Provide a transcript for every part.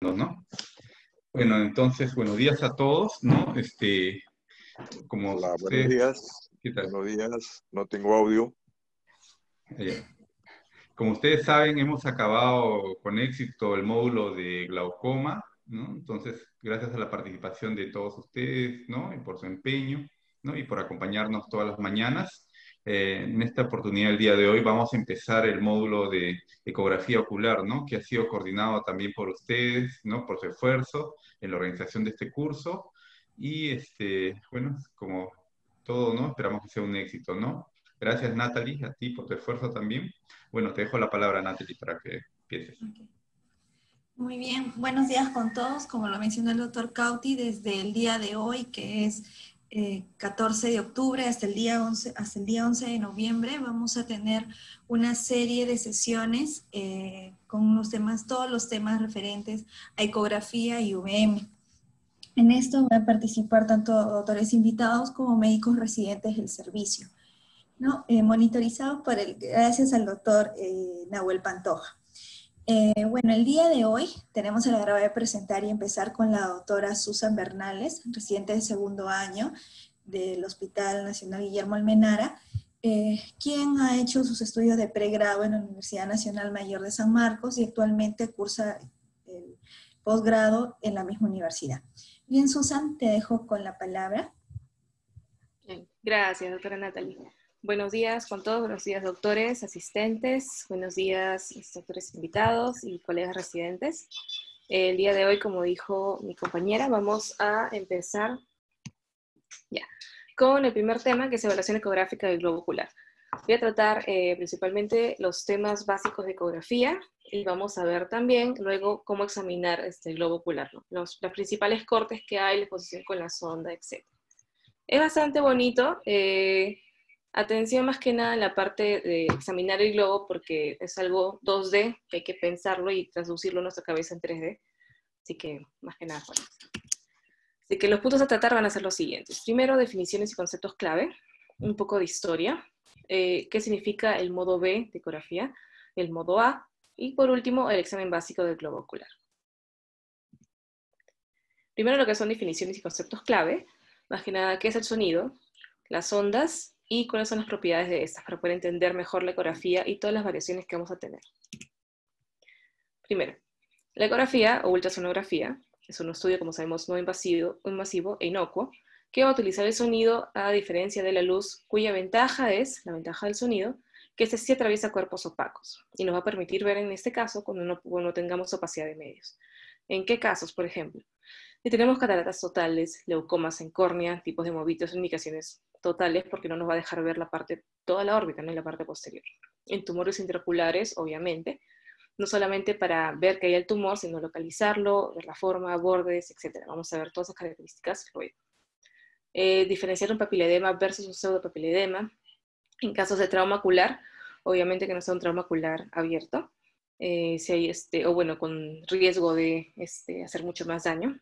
¿no? Bueno, entonces, buenos días a todos, ¿no? Como Hola, buenos ustedes, días. ¿qué tal? Buenos días. No tengo audio. Eh, Como ustedes saben, hemos acabado con éxito el módulo de glaucoma, ¿no? Entonces, gracias a la participación de todos ustedes, ¿no? Y por su empeño, ¿no? Y por acompañarnos todas las mañanas. En esta oportunidad, el día de hoy, vamos a empezar el módulo de ecografía ocular, ¿no? Que ha sido coordinado también por ustedes, ¿no? Por su esfuerzo en la organización de este curso. Y, bueno, como todo, ¿no? Esperamos que sea un éxito, ¿no? Gracias, Natalie, a ti por tu esfuerzo también. Bueno, te dejo la palabra, Natalie, para que empieces. Okay. Muy bien, buenos días con todos. Como lo mencionó el doctor Cauti, desde el día de hoy, que es 14 de octubre, hasta el día 11 de noviembre, vamos a tener una serie de sesiones con unos temas, todos los temas referentes a ecografía y VM. En esto van a participar tanto doctores invitados como médicos residentes del servicio, ¿no? Monitorizados gracias al doctor Nahuel Pantoja. Bueno, el día de hoy tenemos el agrado de presentar y empezar con la doctora Susan Bernales, residente de segundo año del Hospital Nacional Guillermo Almenara, quien ha hecho sus estudios de pregrado en la Universidad Nacional Mayor de San Marcos y actualmente cursa el posgrado en la misma universidad. Bien, Susan, te dejo con la palabra. Bien. Gracias, doctora Natalie. Buenos días con todos, buenos días doctores, asistentes, buenos días doctores invitados y colegas residentes. El día de hoy, como dijo mi compañera, vamos a empezar ya con el primer tema, que es evaluación ecográfica del globo ocular. Voy a tratar principalmente los temas básicos de ecografía y vamos a ver también luego cómo examinar el globo ocular, ¿no? Los principales cortes que hay, la exposición con la sonda, etc. Es bastante bonito. Atención más que nada en la parte de examinar el globo porque es algo 2D, que hay que pensarlo y traducirlo a nuestra cabeza en 3D. Así que más que nada por eso. Así que los puntos a tratar van a ser los siguientes. Primero, definiciones y conceptos clave. Un poco de historia. ¿Qué significa el modo B de ecografía? El modo A. Y por último, el examen básico del globo ocular. Primero lo que son definiciones y conceptos clave. Más que nada, ¿qué es el sonido? Las ondas y cuáles son las propiedades de estas para poder entender mejor la ecografía y todas las variaciones que vamos a tener. Primero, la ecografía o ultrasonografía es un estudio, como sabemos, no invasivo e inocuo, que va a utilizar el sonido a diferencia de la luz, cuya ventaja es, la ventaja del sonido, que este sí atraviesa cuerpos opacos y nos va a permitir ver en este caso cuando no tengamos opacidad de medios. ¿En qué casos, por ejemplo? Si tenemos cataratas totales, leucomas en córnea, tipos de movitos, indicaciones totales, porque no nos va a dejar ver toda la órbita, ¿no? Y la parte posterior. En tumores intraoculares, obviamente, no solamente para ver que hay el tumor, sino localizarlo, ver la forma, bordes, etc. Vamos a ver todas esas características luego. Diferenciar un papiledema versus un pseudopapiledema. En casos de trauma ocular, obviamente que no sea un trauma ocular abierto, si hay o bueno, con riesgo de hacer mucho más daño.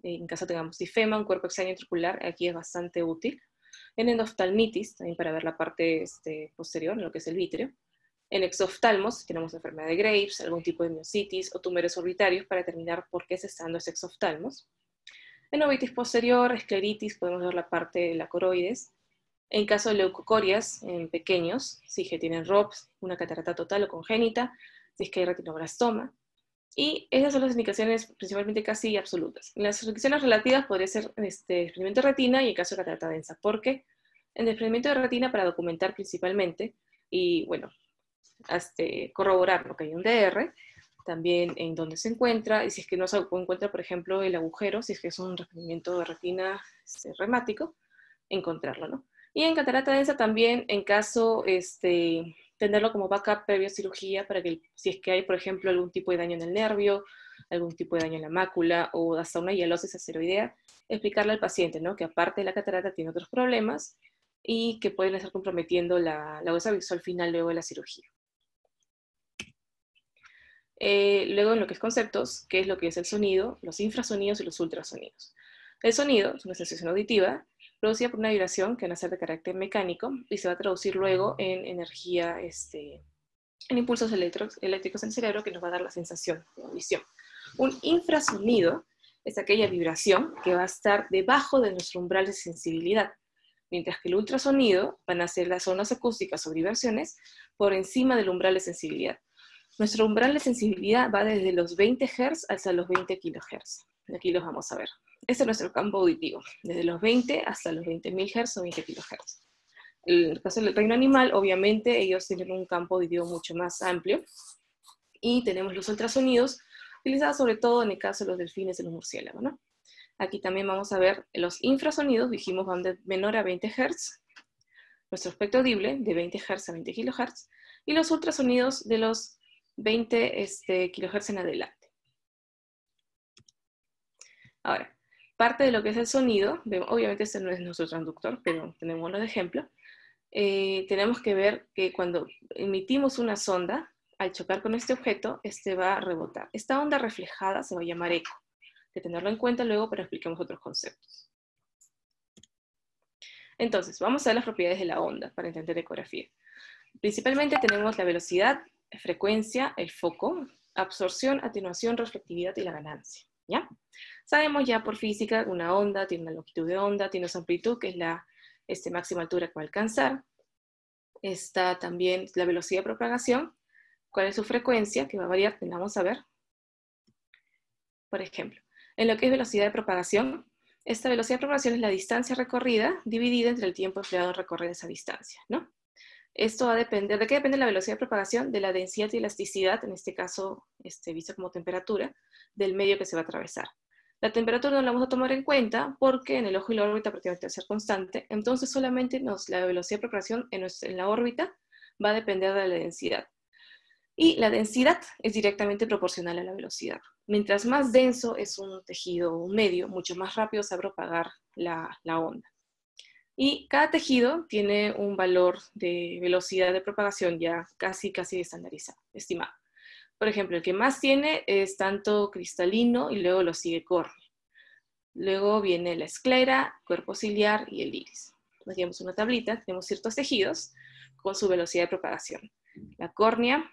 En caso tengamos difema, un cuerpo extraño intraocular, aquí es bastante útil. En endoftalmitis, también para ver la parte posterior, lo que es el vítreo. En exoftalmos, tenemos enfermedad de Graves, algún tipo de miositis o tumores orbitarios para determinar por qué se está dando ese exoftalmos. En ovitis posterior, escleritis, podemos ver la parte de la coroides. En caso de leucocorias, en pequeños, si que tienen ROPS, una catarata total o congénita, si es que hay retinoblastoma. Y esas son las indicaciones principalmente casi absolutas. Las indicaciones relativas podría ser desprendimiento de retina y en caso de catarata densa. ¿Por qué? En desprendimiento de retina para documentar principalmente y, bueno, corroborar lo que hay un DR, también en dónde se encuentra, y si es que no se encuentra, por ejemplo, el agujero, si es que es un desprendimiento de retina reumático, encontrarlo, ¿no? Y en catarata densa también, en caso, tenerlo como backup previo a cirugía, para que si es que hay, por ejemplo, algún tipo de daño en el nervio, algún tipo de daño en la mácula, o hasta una hialosis asteroidea, explicarle al paciente, ¿no? Que aparte de la catarata tiene otros problemas, y que pueden estar comprometiendo la huesa visual final luego de la cirugía. Luego en lo que es conceptos, qué es lo que es el sonido, los infrasonidos y los ultrasonidos. El sonido es una sensación auditiva producida por una vibración que van a ser de carácter mecánico y se va a traducir luego en energía, en impulsos eléctricos en el cerebro que nos va a dar la sensación de audición. Un infrasonido es aquella vibración que va a estar debajo de nuestro umbral de sensibilidad, mientras que el ultrasonido van a ser las ondas acústicas o vibraciones por encima del umbral de sensibilidad. Nuestro umbral de sensibilidad va desde los 20 Hz hasta los 20 kHz. Aquí los vamos a ver. Este es nuestro campo auditivo, desde los 20 hasta los 20.000 Hz o 20 kHz. En el caso del reino animal, obviamente, ellos tienen un campo auditivo mucho más amplio. Y tenemos los ultrasonidos, utilizados sobre todo en el caso de los delfines y los murciélagos, ¿no? Aquí también vamos a ver los infrasonidos, dijimos van de menor a 20 Hz, nuestro espectro audible de 20 Hz a 20 kHz, y los ultrasonidos de los 20 kHz en adelante. Ahora, parte de lo que es el sonido, obviamente este no es nuestro transductor, pero tenemos de ejemplo, tenemos que ver que cuando emitimos una sonda, al chocar con este objeto, este va a rebotar. Esta onda reflejada se va a llamar eco. De tenerlo en cuenta luego para expliquemos otros conceptos. Entonces, vamos a ver las propiedades de la onda para entender ecografía. Principalmente tenemos la velocidad, la frecuencia, el foco, absorción, atenuación, reflectividad y la ganancia. ¿Ya? Sabemos ya por física que una onda tiene una longitud de onda, tiene su amplitud, que es la máxima altura que va a alcanzar. Está también la velocidad de propagación, cuál es su frecuencia, que va a variar, vamos a ver. Por ejemplo, en lo que es velocidad de propagación, esta velocidad de propagación es la distancia recorrida dividida entre el tiempo empleado en recorrer esa distancia, ¿no? Esto va a depender, ¿de qué depende la velocidad de propagación? De la densidad y elasticidad, en este caso, visto como temperatura, del medio que se va a atravesar. La temperatura no la vamos a tomar en cuenta porque en el ojo y la órbita prácticamente va a ser constante, entonces solamente la velocidad de propagación en la órbita va a depender de la densidad. Y la densidad es directamente proporcional a la velocidad. Mientras más denso es un tejido o un medio, mucho más rápido se va a propagar la onda. Y cada tejido tiene un valor de velocidad de propagación ya casi estandarizado, estimado. Por ejemplo, el que más tiene es tanto cristalino y luego lo sigue córnea. Luego viene la esclera, cuerpo ciliar y el iris. Aquí tenemos una tablita, tenemos ciertos tejidos con su velocidad de propagación. La córnea,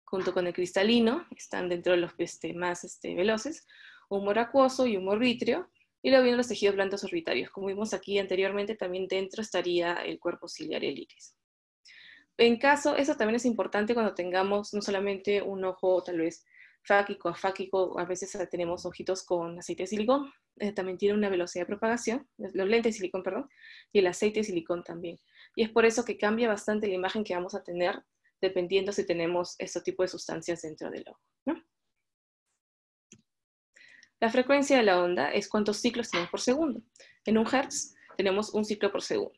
junto con el cristalino, están dentro de los más veloces, humor acuoso y humor vítreo, y luego vienen los tejidos blandos orbitarios. Como vimos aquí anteriormente, también dentro estaría el cuerpo ciliar y el iris. Eso también es importante cuando tengamos no solamente un ojo tal vez fáquico, afáquico, a veces tenemos ojitos con aceite de silicón, también tiene una velocidad de propagación, los lentes de silicón, perdón, y el aceite de silicón también. Y es por eso que cambia bastante la imagen que vamos a tener dependiendo si tenemos este tipo de sustancias dentro del ojo, ¿no? La frecuencia de la onda es cuántos ciclos tenemos por segundo. En un hertz tenemos un ciclo por segundo.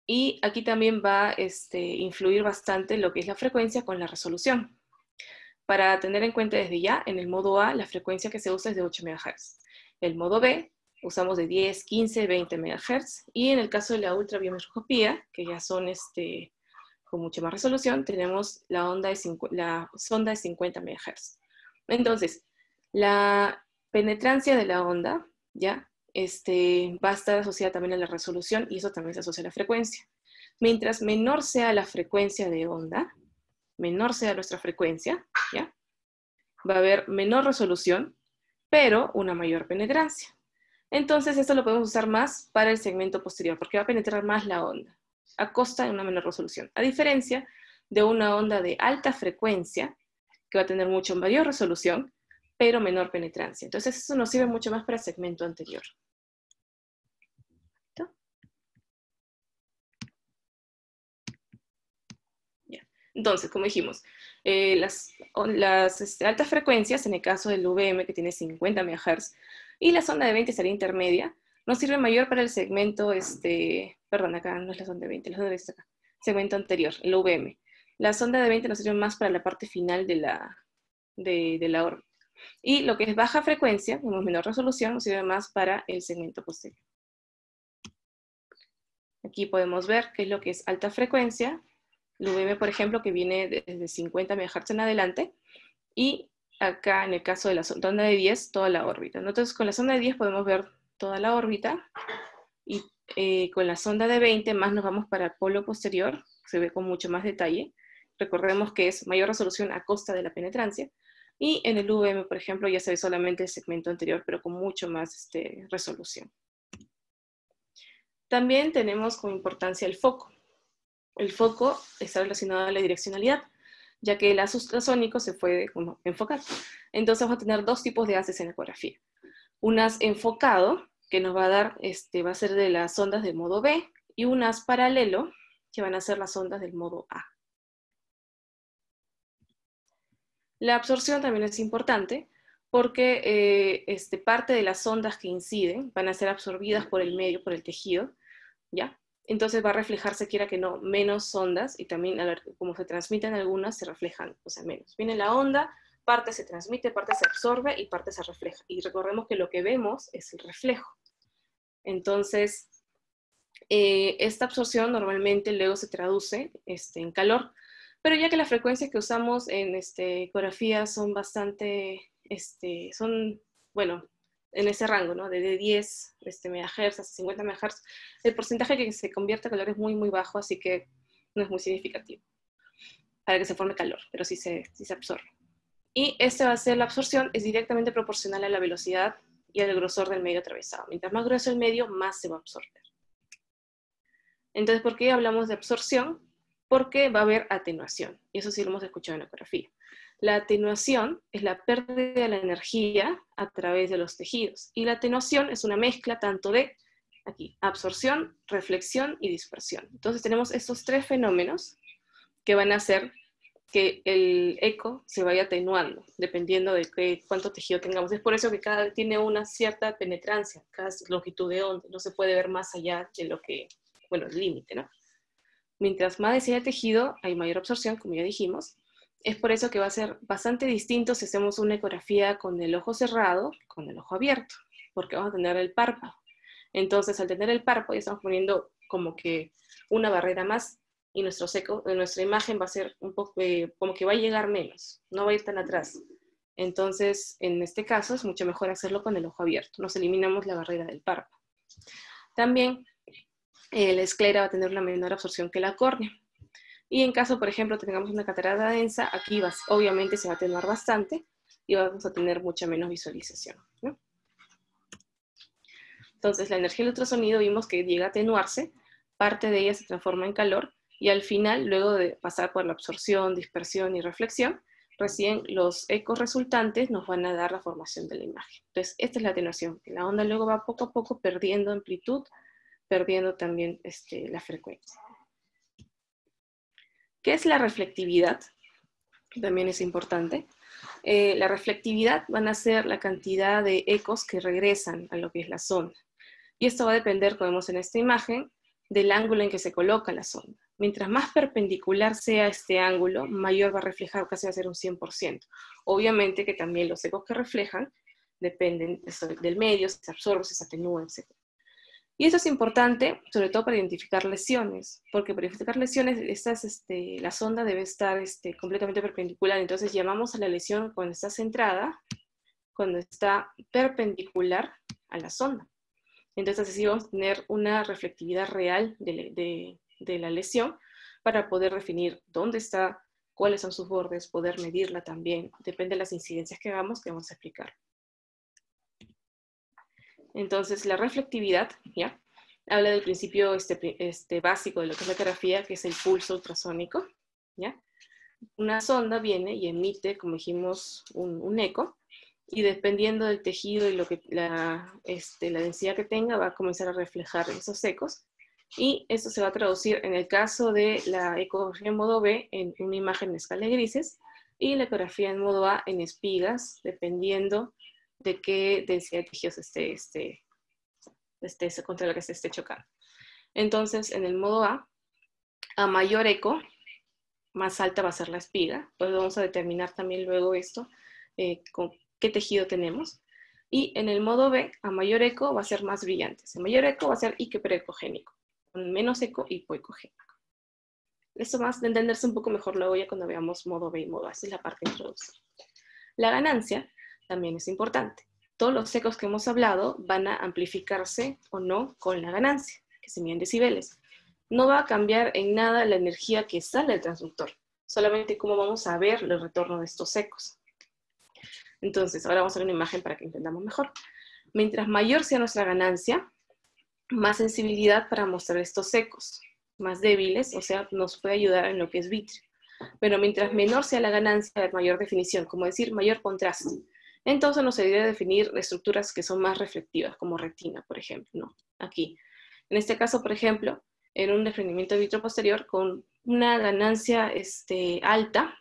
Y aquí también va a influir bastante lo que es la frecuencia con la resolución. Para tener en cuenta desde ya, en el modo A, la frecuencia que se usa es de 8 MHz. El modo B, usamos de 10, 15, 20 MHz. Y en el caso de la ultrabiomicroscopía, que ya son con mucha más resolución, tenemos la sonda de 50 MHz. Entonces, la penetrancia de la onda, ¿ya? Va a estar asociada también a la resolución y eso también se asocia a la frecuencia. Mientras menor sea la frecuencia de onda, menor sea nuestra frecuencia, ¿ya? Va a haber menor resolución, pero una mayor penetrancia. Entonces esto lo podemos usar más para el segmento posterior, porque va a penetrar más la onda, a costa de una menor resolución. A diferencia de una onda de alta frecuencia, que va a tener mucho mayor resolución, pero menor penetrancia. Entonces eso nos sirve mucho más para el segmento anterior. ¿Listo? Ya. Entonces, como dijimos, las altas frecuencias, en el caso del UVM, que tiene 50 MHz, y la sonda de 20 sería intermedia, nos sirve mayor para el segmento, perdón, acá no es la sonda de 20, la sonda de 20 está acá, segmento anterior, el UVM. La sonda de 20 nos sirve más para la parte final de la órbita. Y lo que es baja frecuencia, como menor resolución, nos sirve más para el segmento posterior. Aquí podemos ver qué es lo que es alta frecuencia, el UVM, por ejemplo, que viene desde 50 MHz en adelante, y acá en el caso de la sonda de 10, toda la órbita. Entonces con la sonda de 10 podemos ver toda la órbita, y con la sonda de 20 más nos vamos para el polo posterior, se ve con mucho más detalle. Recordemos que es mayor resolución a costa de la penetrancia, Y en el VM, por ejemplo, ya se ve solamente el segmento anterior, pero con mucho más resolución. También tenemos como importancia el foco. El foco está relacionado a la direccionalidad, ya que el haz ultrasónico se puede enfocar. Entonces vamos a tener dos tipos de haces en la ecografía. Un haz enfocado, que nos va a dar, va a ser de las ondas del modo B, y un haz paralelo, que van a ser las ondas del modo A. La absorción también es importante, porque parte de las ondas que inciden van a ser absorbidas por el medio, por el tejido, ¿ya? Entonces va a reflejarse, quiera que no, menos ondas, y también, como se transmiten algunas, se reflejan, o sea, menos. Viene la onda, parte se transmite, parte se absorbe y parte se refleja. Y recordemos que lo que vemos es el reflejo. Entonces, esta absorción normalmente luego se traduce en calor, pero ya que las frecuencias que usamos en ecografía son bastante, bueno, en ese rango, ¿no? De 10 MHz hasta 50 MHz, el porcentaje que se convierte a calor es muy, muy bajo, así que no es muy significativo para que se forme calor, pero sí se absorbe. Y va a ser la absorción, es directamente proporcional a la velocidad y al grosor del medio atravesado. Mientras más grueso el medio, más se va a absorber. Entonces, ¿por qué hablamos de absorción? Porque va a haber atenuación, y eso sí lo hemos escuchado en la ecografía. La atenuación es la pérdida de la energía a través de los tejidos, y la atenuación es una mezcla tanto de, aquí, absorción, reflexión y dispersión. Entonces tenemos estos tres fenómenos que van a hacer que el eco se vaya atenuando, dependiendo de cuánto tejido tengamos. Es por eso que cada tiene una cierta penetrancia, cada longitud de onda, no se puede ver más allá de lo que, bueno, el límite, ¿no? Mientras más densidad de tejido, hay mayor absorción, como ya dijimos. Es por eso que va a ser bastante distinto si hacemos una ecografía con el ojo cerrado, con el ojo abierto, porque vamos a tener el párpado. Entonces, al tener el párpado, ya estamos poniendo como que una barrera más, y nuestra imagen va a ser un poco, como que va a llegar menos, no va a ir tan atrás. Entonces, en este caso, es mucho mejor hacerlo con el ojo abierto. Nos eliminamos la barrera del párpado. También, la esclera va a tener una menor absorción que la córnea. Y en caso, por ejemplo, tengamos una catarata densa, aquí obviamente se va a atenuar bastante y vamos a tener mucha menos visualización, ¿no? Entonces, la energía del ultrasonido vimos que llega a atenuarse, parte de ella se transforma en calor, y al final, luego de pasar por la absorción, dispersión y reflexión, recién los ecos resultantes nos van a dar la formación de la imagen. Entonces, esta es la atenuación. La onda luego va poco a poco perdiendo amplitud, perdiendo también la frecuencia. ¿Qué es la reflectividad? También es importante. La reflectividad van a ser la cantidad de ecos que regresan a lo que es la sonda. Y esto va a depender, como vemos en esta imagen, del ángulo en que se coloca la sonda. Mientras más perpendicular sea este ángulo, mayor va a reflejar, casi va a ser un 100%. Obviamente que también los ecos que reflejan dependen del medio, si se absorbe, si se atenúa, etc. Y esto es importante, sobre todo para identificar lesiones, porque para identificar lesiones, la sonda debe estar completamente perpendicular. Entonces llamamos a la lesión cuando está centrada, cuando está perpendicular a la sonda. Entonces así vamos a tener una reflectividad real de la lesión para poder definir dónde está, cuáles son sus bordes, poder medirla también. Depende de las incidencias que hagamos, que vamos a explicar. Entonces, la reflectividad, ¿ya? Habla del principio básico de lo que es la ecografía, que es el pulso ultrasónico, ¿ya? Una sonda viene y emite, como dijimos, un eco, y dependiendo del tejido y la densidad que tenga, va a comenzar a reflejar esos ecos, y eso se va a traducir, en el caso de la ecografía en modo B, en una imagen en escala de grises, y la ecografía en modo A en espigas, dependiendo de qué densidad de tejidos contra la que se esté chocando. Entonces, en el modo a mayor eco, más alta va a ser la espiga. Pues vamos a determinar también luego esto, con qué tejido tenemos. Y en el modo B, a mayor eco va a ser más brillante. A mayor eco va a ser hiperecogénico, con menos eco, hipoecogénico. Esto más de entenderse un poco mejor luego ya cuando veamos modo B y modo A. Esa es la parte introductoria. La ganancia también es importante. Todos los ecos que hemos hablado van a amplificarse o no con la ganancia, que se mide en decibeles. No va a cambiar en nada la energía que sale del transductor, solamente cómo vamos a ver el retorno de estos ecos. Entonces, ahora vamos a ver una imagen para que entendamos mejor. Mientras mayor sea nuestra ganancia, más sensibilidad para mostrar estos secos, más débiles, o sea, nos puede ayudar en lo que es vitrio. Pero mientras menor sea la ganancia, mayor definición, como decir, mayor contraste. Entonces nos ayuda a definir estructuras que son más reflectivas, como retina, por ejemplo, ¿no? Aquí. En este caso, por ejemplo, en un desprendimiento de vitrio posterior, con una ganancia alta,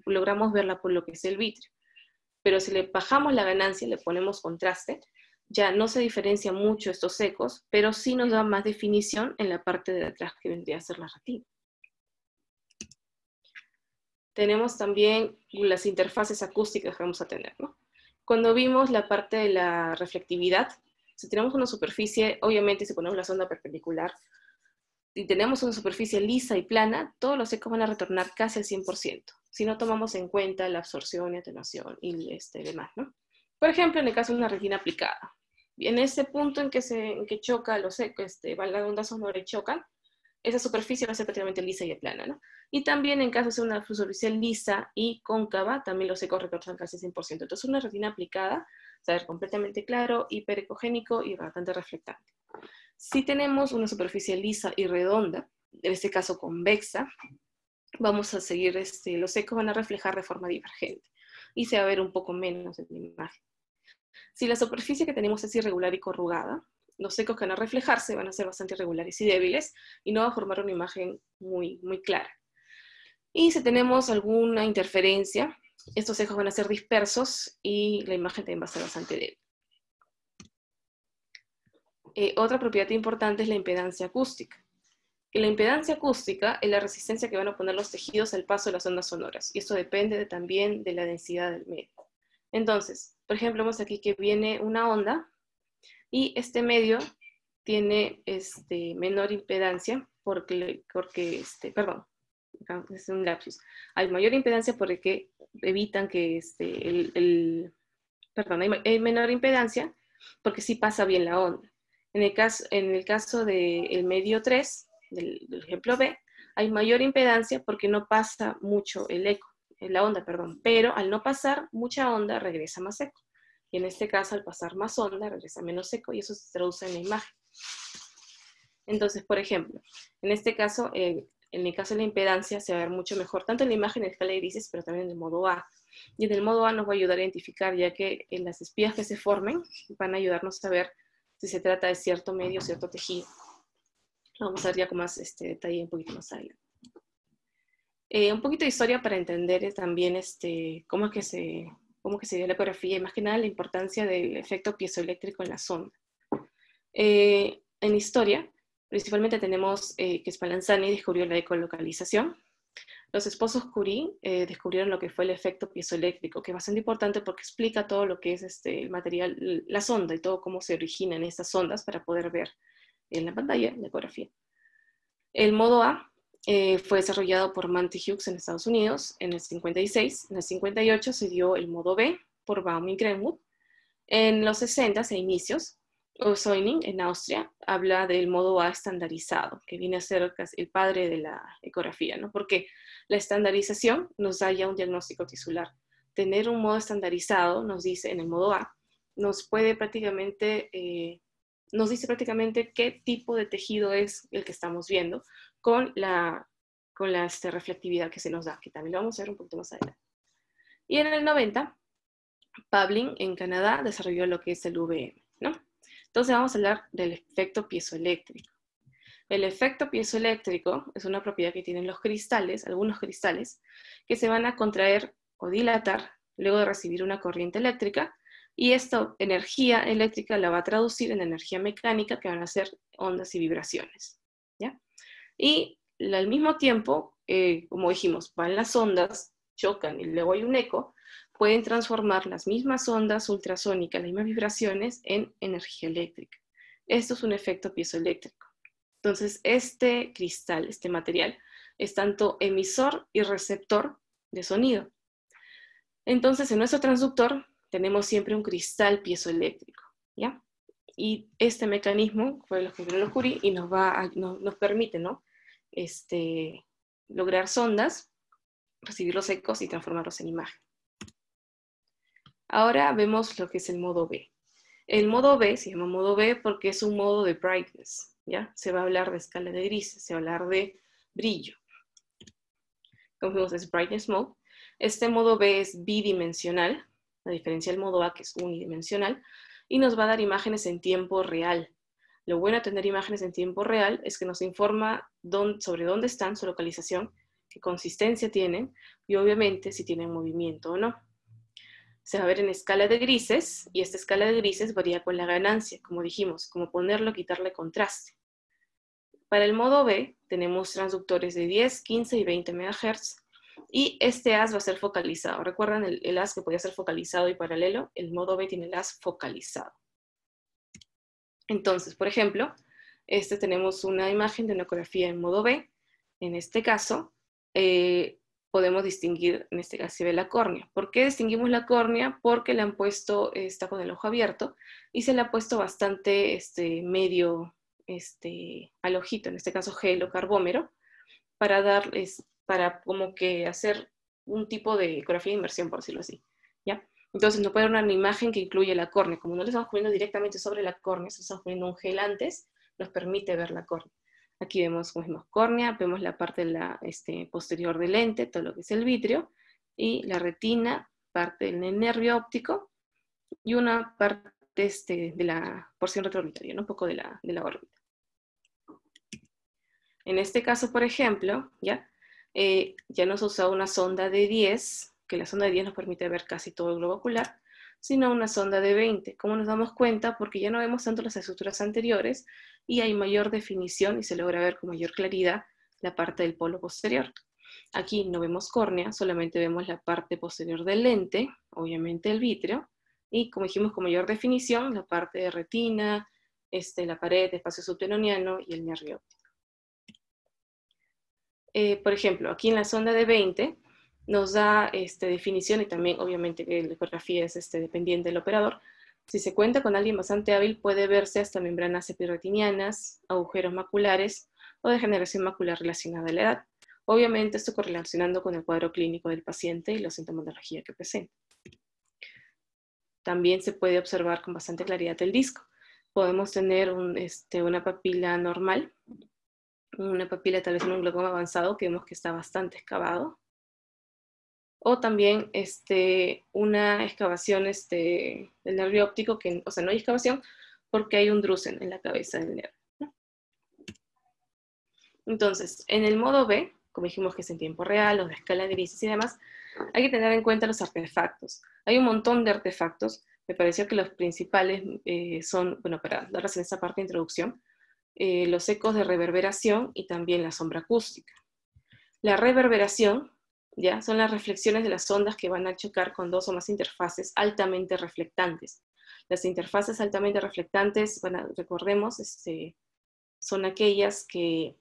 logramos verla por lo que es el vitrio. Pero si le bajamos la ganancia, le ponemos contraste, ya no se diferencia mucho estos secos, pero sí nos da más definición en la parte de atrás que vendría a ser la retina. Tenemos también las interfaces acústicas que vamos a tener, ¿no? Cuando vimos la parte de la reflectividad, si tenemos una superficie, obviamente si ponemos la sonda perpendicular, si tenemos una superficie lisa y plana, todos los ecos van a retornar casi al 100%, si no tomamos en cuenta la absorción y atenuación y demás, ¿no? Por ejemplo, en el caso de una retina aplicada, en ese punto en que choca los ecos, van las ondas sonoras y chocan, esa superficie va a ser prácticamente lisa y plana, ¿no? Y también en caso de ser una superficie lisa y cóncava, también los ecos retornan casi 100%. Entonces una retina aplicada, va a ser completamente claro, hiperecogénico y bastante reflectante. Si tenemos una superficie lisa y redonda, en este caso convexa, vamos a seguir, los ecos van a reflejar de forma divergente y se va a ver un poco menos en la imagen. Si la superficie que tenemos es irregular y corrugada, los ecos que van a reflejarse van a ser bastante irregulares y débiles y no va a formar una imagen muy, muy clara. Y si tenemos alguna interferencia, estos ecos van a ser dispersos y la imagen también va a ser bastante débil. Otra propiedad importante es la impedancia acústica. Y la impedancia acústica es la resistencia que van a poner los tejidos al paso de las ondas sonoras. Y esto depende también de la densidad del medio. Entonces, por ejemplo, vemos aquí que viene una onda y este medio tiene menor impedancia perdón, es un lapsus. Hay mayor impedancia porque evitan que hay menor impedancia porque sí pasa bien la onda. En el caso del medio 3, del ejemplo B, hay mayor impedancia porque no pasa mucho la onda, pero al no pasar mucha onda regresa más eco. Y en este caso, al pasar más onda, regresa menos eco y eso se traduce en la imagen. Entonces, por ejemplo, en este caso, en el caso de la impedancia, se va a ver mucho mejor, tanto en la imagen en escala de grises, pero también en el modo A. Y en el modo A nos va a ayudar a identificar, ya que en las espías que se formen van a ayudarnos a ver si se trata de cierto medio, cierto tejido. Lo vamos a ver ya con más detalle un poquito más adelante. Un poquito de historia para entender también cómo es que se dio la ecografía y más que nada la importancia del efecto piezoeléctrico en la sonda. En historia, principalmente tenemos que Spallanzani descubrió la ecolocalización. Los esposos Curie descubrieron lo que fue el efecto piezoeléctrico, que es bastante importante porque explica todo lo que es el material, la sonda y todo cómo se originan estas ondas para poder ver en la pantalla la ecografía. El modo A fue desarrollado por Manty Hughes en Estados Unidos en el 56. En el 58 se dio el modo B por Baum y Greenwood. En los 60 a inicios, Soining en Austria habla del modo A estandarizado, que viene a ser el padre de la ecografía, ¿no? Porque la estandarización nos da ya un diagnóstico tisular. Tener un modo estandarizado, nos dice en el modo A, nos dice prácticamente qué tipo de tejido es el que estamos viendo con la reflectividad que se nos da, que también lo vamos a ver un poquito más adelante. Y en el 90, Pablin en Canadá desarrolló lo que es el VM, ¿no? Entonces vamos a hablar del efecto piezoeléctrico. El efecto piezoeléctrico es una propiedad que tienen los cristales, algunos cristales, que se van a contraer o dilatar luego de recibir una corriente eléctrica, y esta energía eléctrica la va a traducir en energía mecánica, que van a ser ondas y vibraciones, ¿ya? Y al mismo tiempo, como dijimos, van las ondas, chocan y luego hay un eco, pueden transformar las mismas ondas ultrasónicas, las mismas vibraciones, en energía eléctrica. Esto es un efecto piezoeléctrico. Entonces, este cristal, este material, es tanto emisor y receptor de sonido. Entonces, en nuestro transductor tenemos siempre un cristal piezoeléctrico, ¿ya? Y este mecanismo fue lo que creó Curie y nos permite, ¿no? Lograr sondas, recibir los ecos y transformarlos en imagen. Ahora vemos lo que es el modo B. El modo B se llama modo B porque es un modo de brightness, ¿ya? Se va a hablar de escala de grises, se va a hablar de brillo. Como vemos, es brightness mode. Este modo B es bidimensional, a diferencia del modo A que es unidimensional, y nos va a dar imágenes en tiempo real. Lo bueno de tener imágenes en tiempo real es que nos informa sobre dónde están, su localización, qué consistencia tienen, y obviamente si tienen movimiento o no. Se va a ver en escala de grises, y esta escala de grises varía con la ganancia, como dijimos, como ponerlo o quitarle contraste. Para el modo B tenemos transductores de 10, 15 y 20 MHz, y este haz va a ser focalizado. ¿Recuerdan el haz que podía ser focalizado y paralelo? El modo B tiene el haz focalizado. Entonces, por ejemplo, tenemos una imagen de una ecografía en modo B. En este caso, podemos distinguir, en este caso se ve la córnea. ¿Por qué distinguimos la córnea? Porque le han puesto, está con el ojo abierto, y se le ha puesto bastante medio al ojito, en este caso gel o carbómero, para como que hacer un tipo de ecografía de inmersión, por decirlo así, ¿ya? Entonces nos puede dar una imagen que incluye la córnea. Como no le estamos poniendo directamente sobre la córnea, estamos poniendo un gel antes, nos permite ver la córnea. Aquí vemos, como dijimos, córnea, vemos la parte de la posterior del lente, todo lo que es el vitrio, y la retina, parte del nervio óptico, y una parte de la porción retroorbitaria, ¿no? Un poco de la órbita. En este caso, por ejemplo, ya nos ha usado una sonda de 10, que la sonda de 10 nos permite ver casi todo el globo ocular, sino una sonda de 20. ¿Cómo nos damos cuenta? Porque ya no vemos tanto las estructuras anteriores y hay mayor definición y se logra ver con mayor claridad la parte del polo posterior. Aquí no vemos córnea, solamente vemos la parte posterior del lente, obviamente el vitrio, y como dijimos con mayor definición, la parte de retina, la pared, espacio subteroniano y el nervio óptico. Por ejemplo, aquí en la sonda de 20 nos da definición y también obviamente que la ecografía es dependiente del operador. Si se cuenta con alguien bastante hábil puede verse hasta membranas epiretinianas, agujeros maculares o degeneración macular relacionada a la edad. Obviamente esto correlacionando con el cuadro clínico del paciente y la sintomatología que presenta. También se puede observar con bastante claridad el disco. Podemos tener una papila normal, una papila tal vez en un glaucoma avanzado que vemos que está bastante excavado, o también una excavación del nervio óptico, o sea, no hay excavación porque hay un drusen en la cabeza del nervio, ¿no? Entonces, en el modo B, como dijimos que es en tiempo real, o de escala de grises y demás, hay que tener en cuenta los artefactos. Hay un montón de artefactos, me pareció que los principales son, bueno, para darles en esta parte de introducción, los ecos de reverberación y también la sombra acústica. La reverberación, ¿ya? Son las reflexiones de las ondas que van a chocar con dos o más interfaces altamente reflectantes. Las interfaces altamente reflectantes, recordemos, son aquellas que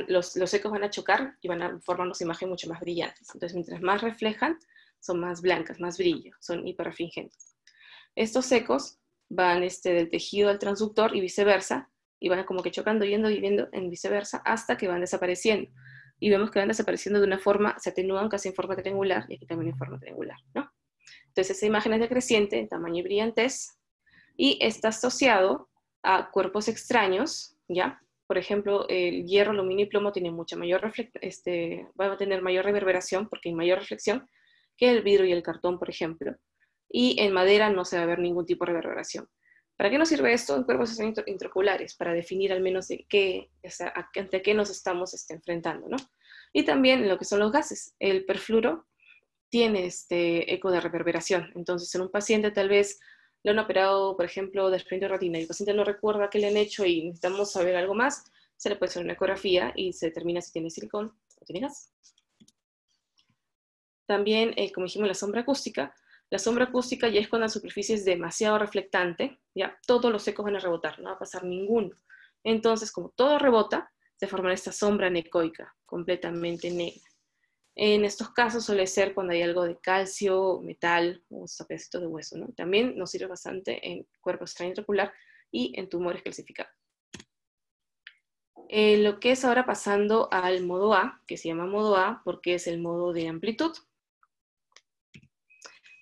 los ecos van a chocar y van a formar una imagen mucho más brillantes. Entonces, mientras más reflejan, son más blancas, más brillo, son hiperrefringentes. Estos ecos van del tejido al transductor y viceversa, y van como que chocando, yendo y viendo en viceversa, hasta que van desapareciendo. Y vemos que van desapareciendo de una forma, se atenúan casi en forma triangular, y aquí también en forma triangular, ¿no? Entonces esa imagen es decreciente en tamaño y brillantez, y está asociado a cuerpos extraños, ¿ya? Por ejemplo, el hierro, aluminio y plomo tienen mucha mayor va a tener mayor reverberación porque hay mayor reflexión que el vidrio y el cartón, por ejemplo. Y en madera no se va a ver ningún tipo de reverberación. ¿Para qué nos sirve esto en cuerpos intraoculares? Para definir al menos ante qué nos estamos enfrentando, ¿no? Y también en lo que son los gases. El perfluoro tiene eco de reverberación. Entonces, en un paciente tal vez le han operado, por ejemplo, desprendimiento de retina y el paciente no recuerda qué le han hecho y necesitamos saber algo más, se le puede hacer una ecografía y se determina si tiene silicón o tiene gas. También, como dijimos, la sombra acústica. La sombra acústica ya es cuando la superficie es demasiado reflectante, ya todos los ecos van a rebotar, no va a pasar ninguno. Entonces, como todo rebota, se forma esta sombra anecoica, completamente negra. En estos casos suele ser cuando hay algo de calcio, metal o pedacitos de hueso, ¿no? También nos sirve bastante en cuerpo extraintraocular y en tumores calcificados. Lo que es ahora pasando al modo A, que se llama modo A porque es el modo de amplitud.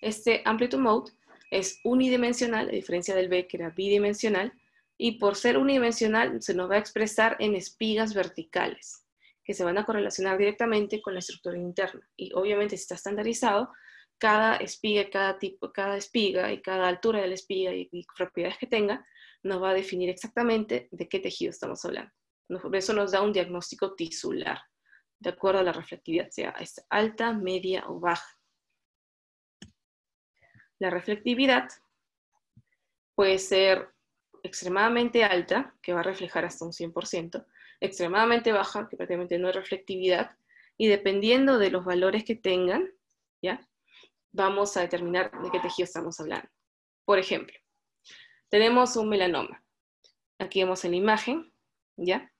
Este Amplitude Mode es unidimensional, a diferencia del B que era bidimensional, y por ser unidimensional se nos va a expresar en espigas verticales, que se van a correlacionar directamente con la estructura interna. Y obviamente si está estandarizado, cada espiga, cada espiga y cada altura de la espiga y propiedades que tenga, nos va a definir exactamente de qué tejido estamos hablando. Eso nos da un diagnóstico tisular, de acuerdo a la reflectividad, sea alta, media o baja. La reflectividad puede ser extremadamente alta, que va a reflejar hasta un 100%, extremadamente baja, que prácticamente no hay reflectividad, y dependiendo de los valores que tengan, ¿ya?, vamos a determinar de qué tejido estamos hablando. Por ejemplo, tenemos un melanoma. Aquí vemos en la imagen, ¿ya?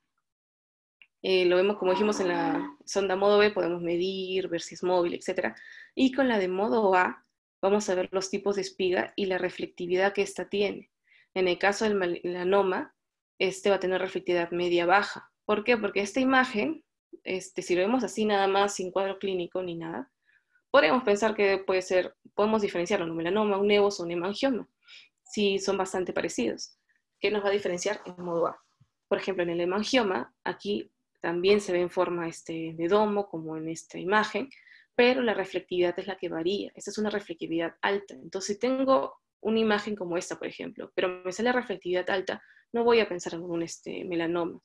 Lo vemos, como dijimos, en la sonda modo B, podemos medir, ver si es móvil, etc. Y con la de modo A, vamos a ver los tipos de espiga y la reflectividad que ésta tiene. En el caso del melanoma, este va a tener reflectividad media-baja. ¿Por qué? Porque esta imagen, si lo vemos así nada más, sin cuadro clínico ni nada, podemos pensar que puede ser, podemos diferenciarlo, un melanoma, un nevus o un hemangioma, si son bastante parecidos. ¿Qué nos va a diferenciar en modo A? Por ejemplo, en el hemangioma, aquí también se ve en forma de domo, como en esta imagen, pero la reflectividad es la que varía. Esta es una reflectividad alta. Entonces, si tengo una imagen como esta, por ejemplo, pero me sale reflectividad alta, no voy a pensar en un melanoma.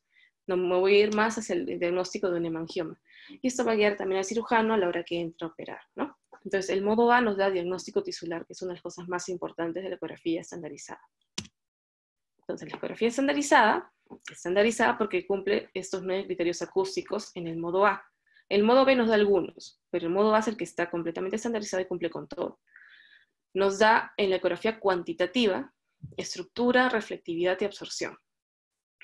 No, me voy a ir más hacia el diagnóstico de un hemangioma. Y esto va a guiar también al cirujano a la hora que entra a operar, ¿no? Entonces, el modo A nos da diagnóstico tisular, que es una de las cosas más importantes de la ecografía estandarizada. Entonces, la ecografía estandarizada porque cumple estos 9 criterios acústicos en el modo A. El modo B nos da algunos, pero el modo A es el que está completamente estandarizado y cumple con todo. Nos da en la ecografía cuantitativa estructura, reflectividad y absorción.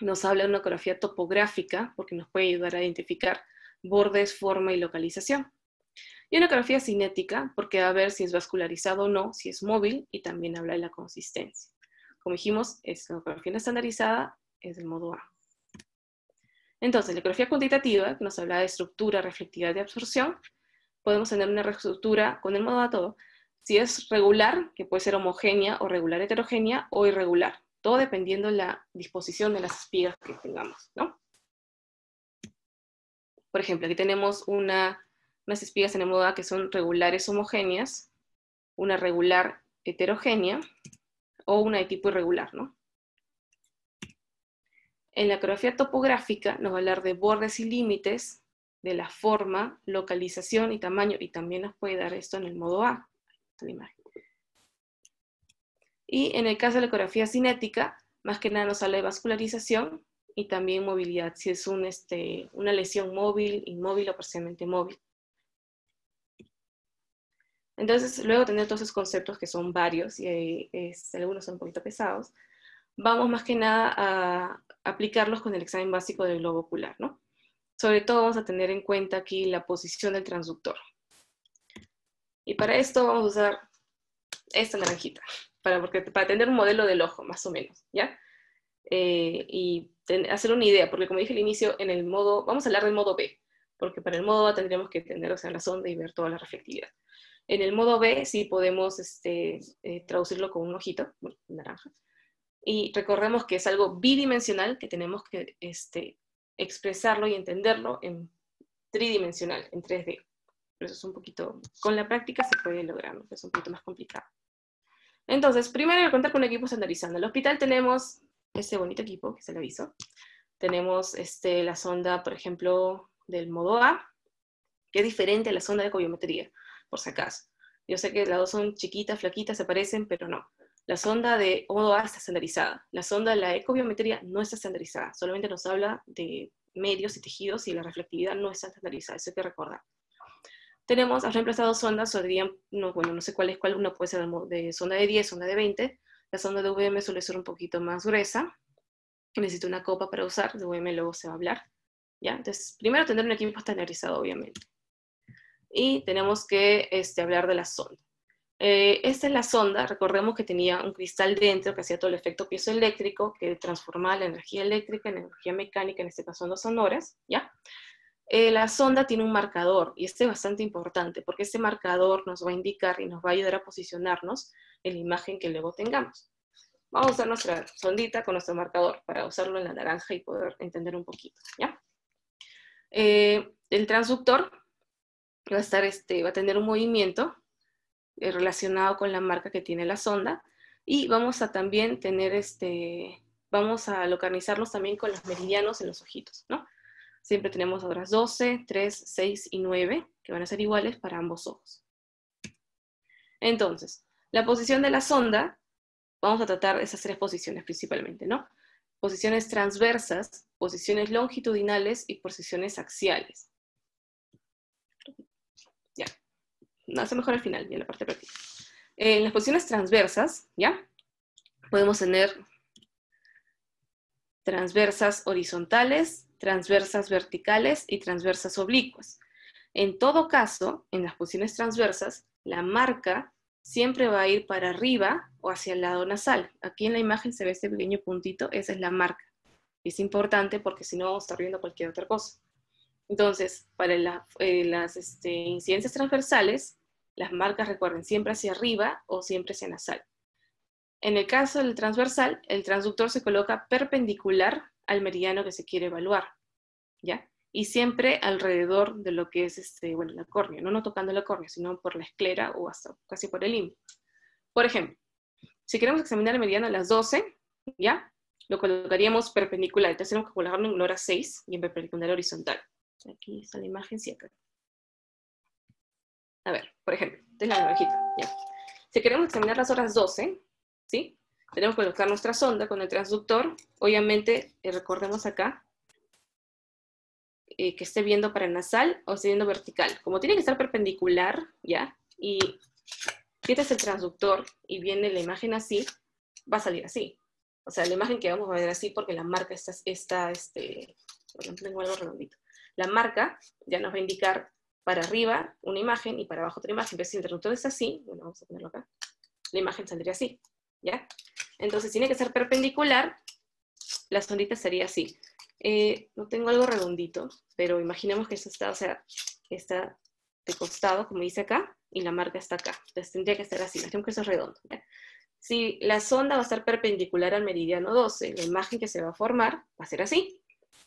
Nos habla de una ecografía topográfica porque nos puede ayudar a identificar bordes, forma y localización. Y una ecografía cinética porque va a ver si es vascularizado o no, si es móvil, y también habla de la consistencia. Como dijimos, es la ecografía estandarizada, es el modo A. Entonces, la ecografía cuantitativa, que nos habla de estructura, reflectividad y absorción, podemos tener una estructura con el modo A todo. Si es regular, que puede ser homogénea o regular heterogénea o irregular, todo dependiendo de la disposición de las espigas que tengamos, ¿no? Por ejemplo, aquí tenemos unas espigas en el modo A que son regulares homogéneas, una regular heterogénea o una de tipo irregular, ¿no? En la ecografía topográfica nos va a hablar de bordes y límites, de la forma, localización y tamaño, y también nos puede dar esto en el modo A. Y en el caso de la ecografía cinética, más que nada nos habla de vascularización y también movilidad, si es una lesión móvil, inmóvil o parcialmente móvil. Entonces, luego de tener todos esos conceptos que son varios, y algunos son un poquito pesados, vamos más que nada a aplicarlos con el examen básico del globo ocular, ¿no? Sobre todo vamos a tener en cuenta aquí la posición del transductor. Y para esto vamos a usar esta naranjita, para tener un modelo del ojo, más o menos, ¿ya? Y hacer una idea, porque como dije al inicio, vamos a hablar del modo B, porque para el modo A tendríamos que tener, la sonda y ver toda la reflectividad. En el modo B sí podemos traducirlo con un ojito, bueno, naranja. Y recordemos que es algo bidimensional, que tenemos que expresarlo y entenderlo en tridimensional, en 3D. Pero eso es un poquito, con la práctica se puede lograr, ¿no? Es un poquito más complicado. Entonces, primero voy a contar con un equipo estandarizado. En el hospital tenemos este bonito equipo, que se lo aviso. Tenemos la sonda, por ejemplo, del modo A, que es diferente a la sonda de ecobiometría, por si acaso. Yo sé que las dos son chiquitas, flaquitas, se parecen, pero no. La sonda de modo A está estandarizada. La sonda de la ecobiometría no está estandarizada. Solamente nos habla de medios y tejidos y la reflectividad no está estandarizada. Eso hay que recordar. Tenemos, has reemplazado sondas, no sé cuál es cuál, una puede ser de sonda de 10, sonda de 20. La sonda de VM suele ser un poquito más gruesa. Necesito una copa para usar, de VM luego se va a hablar. ¿Ya? Entonces, primero tener un equipo estandarizado, obviamente. Y tenemos que hablar de la sonda. Esta es la sonda, recordemos que tenía un cristal dentro que hacía todo el efecto piezoeléctrico, que transformaba la energía eléctrica en energía mecánica, en este caso en ondas sonoras, ¿ya? La sonda tiene un marcador, y este es bastante importante, porque este marcador nos va a indicar y nos va a ayudar a posicionarnos en la imagen que luego tengamos. Vamos a usar nuestra sondita con nuestro marcador para usarlo en la naranja y poder entender un poquito, ¿ya? El transductor va a tener un movimiento relacionado con la marca que tiene la sonda, y vamos a también tener vamos a localizarlos también con los meridianos en los ojitos, ¿no? Siempre tenemos horas 12, 3, 6 y 9, que van a ser iguales para ambos ojos. Entonces, la posición de la sonda, vamos a tratar esas tres posiciones principalmente, ¿no? Posiciones transversas, posiciones longitudinales y posiciones axiales. Ya, no, hace mejor al final, ya la parte práctica. En las posiciones transversas, ¿ya? Podemos tener transversas horizontales, transversas verticales y transversas oblicuas. En todo caso, en las posiciones transversas, la marca siempre va a ir para arriba o hacia el lado nasal. Aquí en la imagen se ve este pequeño puntito, esa es la marca. Es importante porque si no vamos a estar viendo cualquier otra cosa. Entonces, para las incidencias transversales, las marcas, recuerden, siempre hacia arriba o siempre hacia nasal. En el caso del transversal, el transductor se coloca perpendicular al meridiano que se quiere evaluar, ¿ya? Y siempre alrededor de lo que es la córnea, no tocando la córnea, sino por la esclera o hasta casi por el limbo. Por ejemplo, si queremos examinar el meridiano a las 12, ¿ya? Lo colocaríamos perpendicular, entonces tenemos que colocarlo en hora 6 y en perpendicular horizontal. Aquí está la imagen, sí, acá. A ver, por ejemplo, esta es la naranjita, ¿ya? Si queremos examinar las horas 12, ¿sí? Tenemos que colocar nuestra sonda con el transductor. Obviamente, recordemos acá, que esté viendo para nasal o esté viendo vertical. Como tiene que estar perpendicular, ¿ya? Y si este es el transductor y viene la imagen así, va a salir así. O sea, la imagen que vamos a ver así porque la marca por ejemplo, tengo algo redondito. La marca ya nos va a indicar para arriba una imagen y para abajo otra imagen. Entonces, si el transductor es así, bueno, vamos a ponerlo acá, la imagen saldría así, ¿ya? Entonces, tiene que ser perpendicular, la sondita sería así. No tengo algo redondito, pero imaginemos que eso está, o sea, está de costado, como dice acá, y la marca está acá. Entonces tendría que estar así, imaginemos que eso es redondo, ¿ya? Si la sonda va a estar perpendicular al meridiano 12, la imagen que se va a formar va a ser así.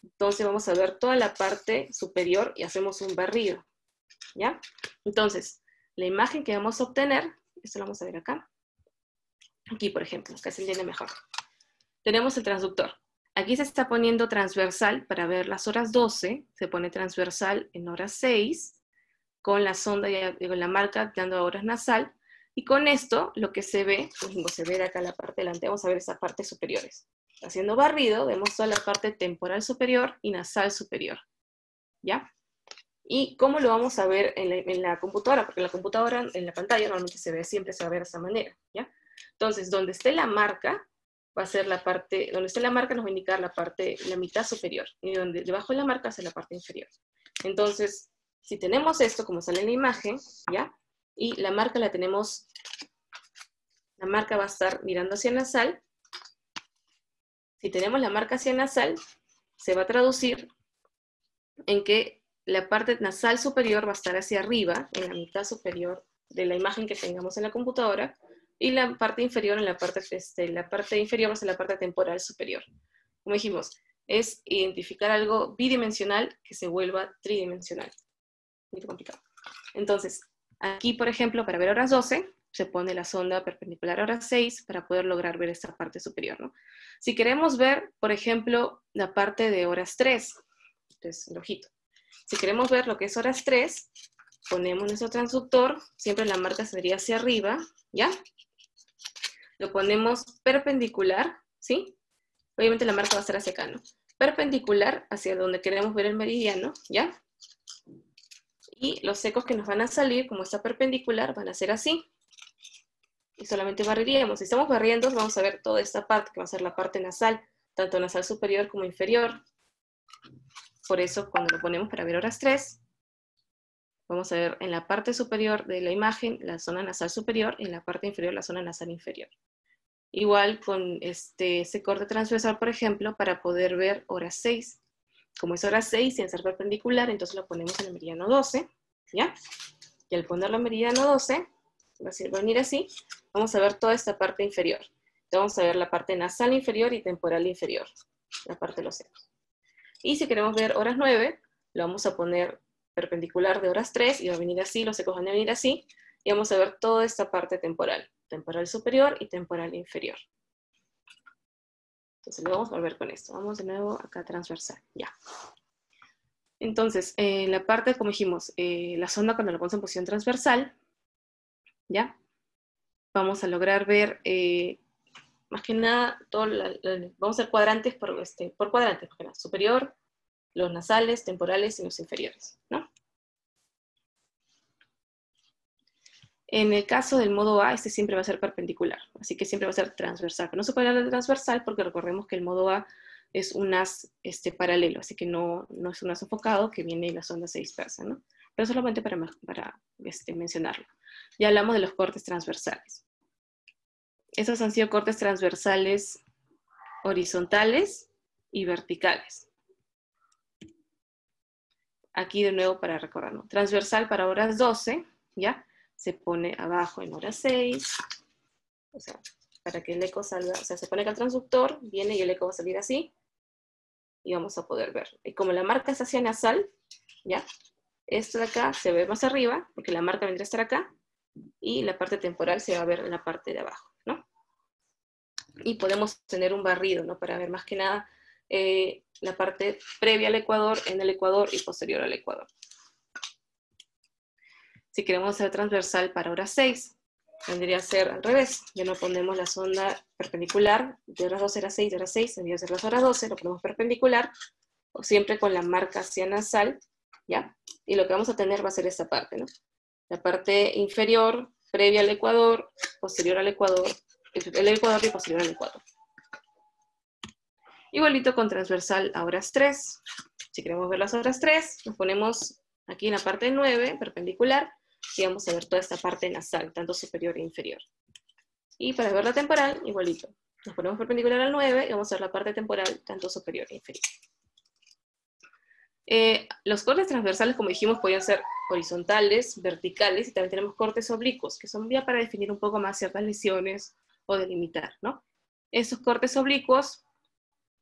Entonces vamos a ver toda la parte superior y hacemos un barrido, ¿ya? Entonces, la imagen que vamos a obtener, esto lo vamos a ver acá. Aquí, por ejemplo, acá se entiende mejor. Tenemos el transductor. Aquí se está poniendo transversal para ver las horas 12, se pone transversal en horas 6, con la sonda y con la marca dando horas nasal, y con esto lo que se ve, se ve de acá la parte delante, vamos a ver esas partes superiores. Haciendo barrido, vemos toda la parte temporal superior y nasal superior, ¿ya? ¿Y cómo lo vamos a ver en la computadora? Porque en la computadora, en la pantalla, normalmente siempre se va a ver de esta manera, ¿ya? Entonces, donde esté la marca, va a ser la parte, donde esté la marca nos va a indicar la mitad superior, y donde debajo de la marca va a ser la parte inferior. Entonces, si tenemos esto, como sale en la imagen, ¿ya? Y la marca la tenemos, la marca va a estar mirando hacia nasal. Si tenemos la marca hacia nasal, se va a traducir en que la parte nasal superior va a estar hacia arriba, en la mitad superior de la imagen que tengamos en la computadora, y la parte inferior, la parte inferior va a ser la parte temporal superior. Como dijimos, es identificar algo bidimensional que se vuelva tridimensional. Muy complicado. Entonces, aquí, por ejemplo, para ver horas 12, se pone la sonda perpendicular a horas 6 para poder lograr ver esta parte superior, ¿no? Si queremos ver, por ejemplo, la parte de horas 3, entonces el ojito. Si queremos ver lo que es horas 3, ponemos nuestro transductor, siempre la marca sería hacia arriba, ¿ya? Lo ponemos perpendicular, ¿sí? Obviamente la marca va a estar hacia acá, ¿no? Perpendicular hacia donde queremos ver el meridiano, ¿ya? Y los ecos que nos van a salir, como está perpendicular, van a ser así. Y solamente barreríamos. Si estamos barriendo, vamos a ver toda esta parte, que va a ser la parte nasal, tanto nasal superior como inferior. Por eso, cuando lo ponemos para ver horas 3, vamos a ver en la parte superior de la imagen la zona nasal superior y en la parte inferior la zona nasal inferior. Igual con ese corte transversal, por ejemplo, para poder ver horas 6. Como es hora 6, sin ser perpendicular, entonces lo ponemos en el meridiano 12, ¿ya? Y al ponerlo en meridiano 12, va a venir así, vamos a ver toda esta parte inferior. Vamos a ver la parte nasal inferior y temporal inferior, la parte de los ecos. Y si queremos ver horas 9, lo vamos a poner perpendicular de horas 3, y va a venir así, los ecos van a venir así, y vamos a ver toda esta parte temporal, temporal superior y temporal inferior. Entonces lo vamos a volver con esto. Vamos de nuevo acá transversal, ya. Entonces, la parte, como dijimos, la sonda cuando la ponemos en posición transversal, ¿ya? Vamos a lograr ver, más que nada, vamos a hacer cuadrantes por cuadrantes, más que nada. Superior, los nasales, temporales y los inferiores, ¿no? En el caso del modo A, este siempre va a ser perpendicular, así que siempre va a ser transversal. Pero no se puede hablar de transversal porque recordemos que el modo A es un haz paralelo, así que no es un haz enfocado que viene y la sonda se dispersa, ¿no? Pero solamente para mencionarlo. Ya hablamos de los cortes transversales. Esos han sido cortes transversales horizontales y verticales. Aquí de nuevo para recordarlo. Transversal para horas 12, ¿ya? Se pone abajo en hora 6, o sea, para que el eco salga, o sea, se pone acá el transductor, viene y el eco va a salir así, y vamos a poder ver. Y como la marca es hacia nasal, ¿ya? Esto de acá se ve más arriba, porque la marca vendría a estar acá, y la parte temporal se va a ver en la parte de abajo, ¿no? Y podemos tener un barrido, ¿no? Para ver más que nada la parte previa al ecuador, en el ecuador y posterior al ecuador. Si queremos hacer transversal para hora 6, vendría a ser al revés. Ya no ponemos la sonda perpendicular, de horas 12 a 6, de horas 6, vendría a ser las horas 12, lo ponemos perpendicular, o siempre con la marca hacia nasal, ¿ya? Y lo que vamos a tener va a ser esta parte, ¿no? La parte inferior, previa al ecuador, posterior al ecuador, el ecuador y posterior al ecuador. Igualito con transversal a horas 3. Si queremos ver las horas 3, nos ponemos aquí en la parte 9, perpendicular, y vamos a ver toda esta parte nasal, tanto superior e inferior. Y para ver la temporal, igualito. Nos ponemos perpendicular al 9 y vamos a ver la parte temporal, tanto superior e inferior. Los cortes transversales, como dijimos, podían ser horizontales, verticales, y también tenemos cortes oblicuos, que son ya para definir un poco más ciertas lesiones o delimitar, ¿no? Estos cortes oblicuos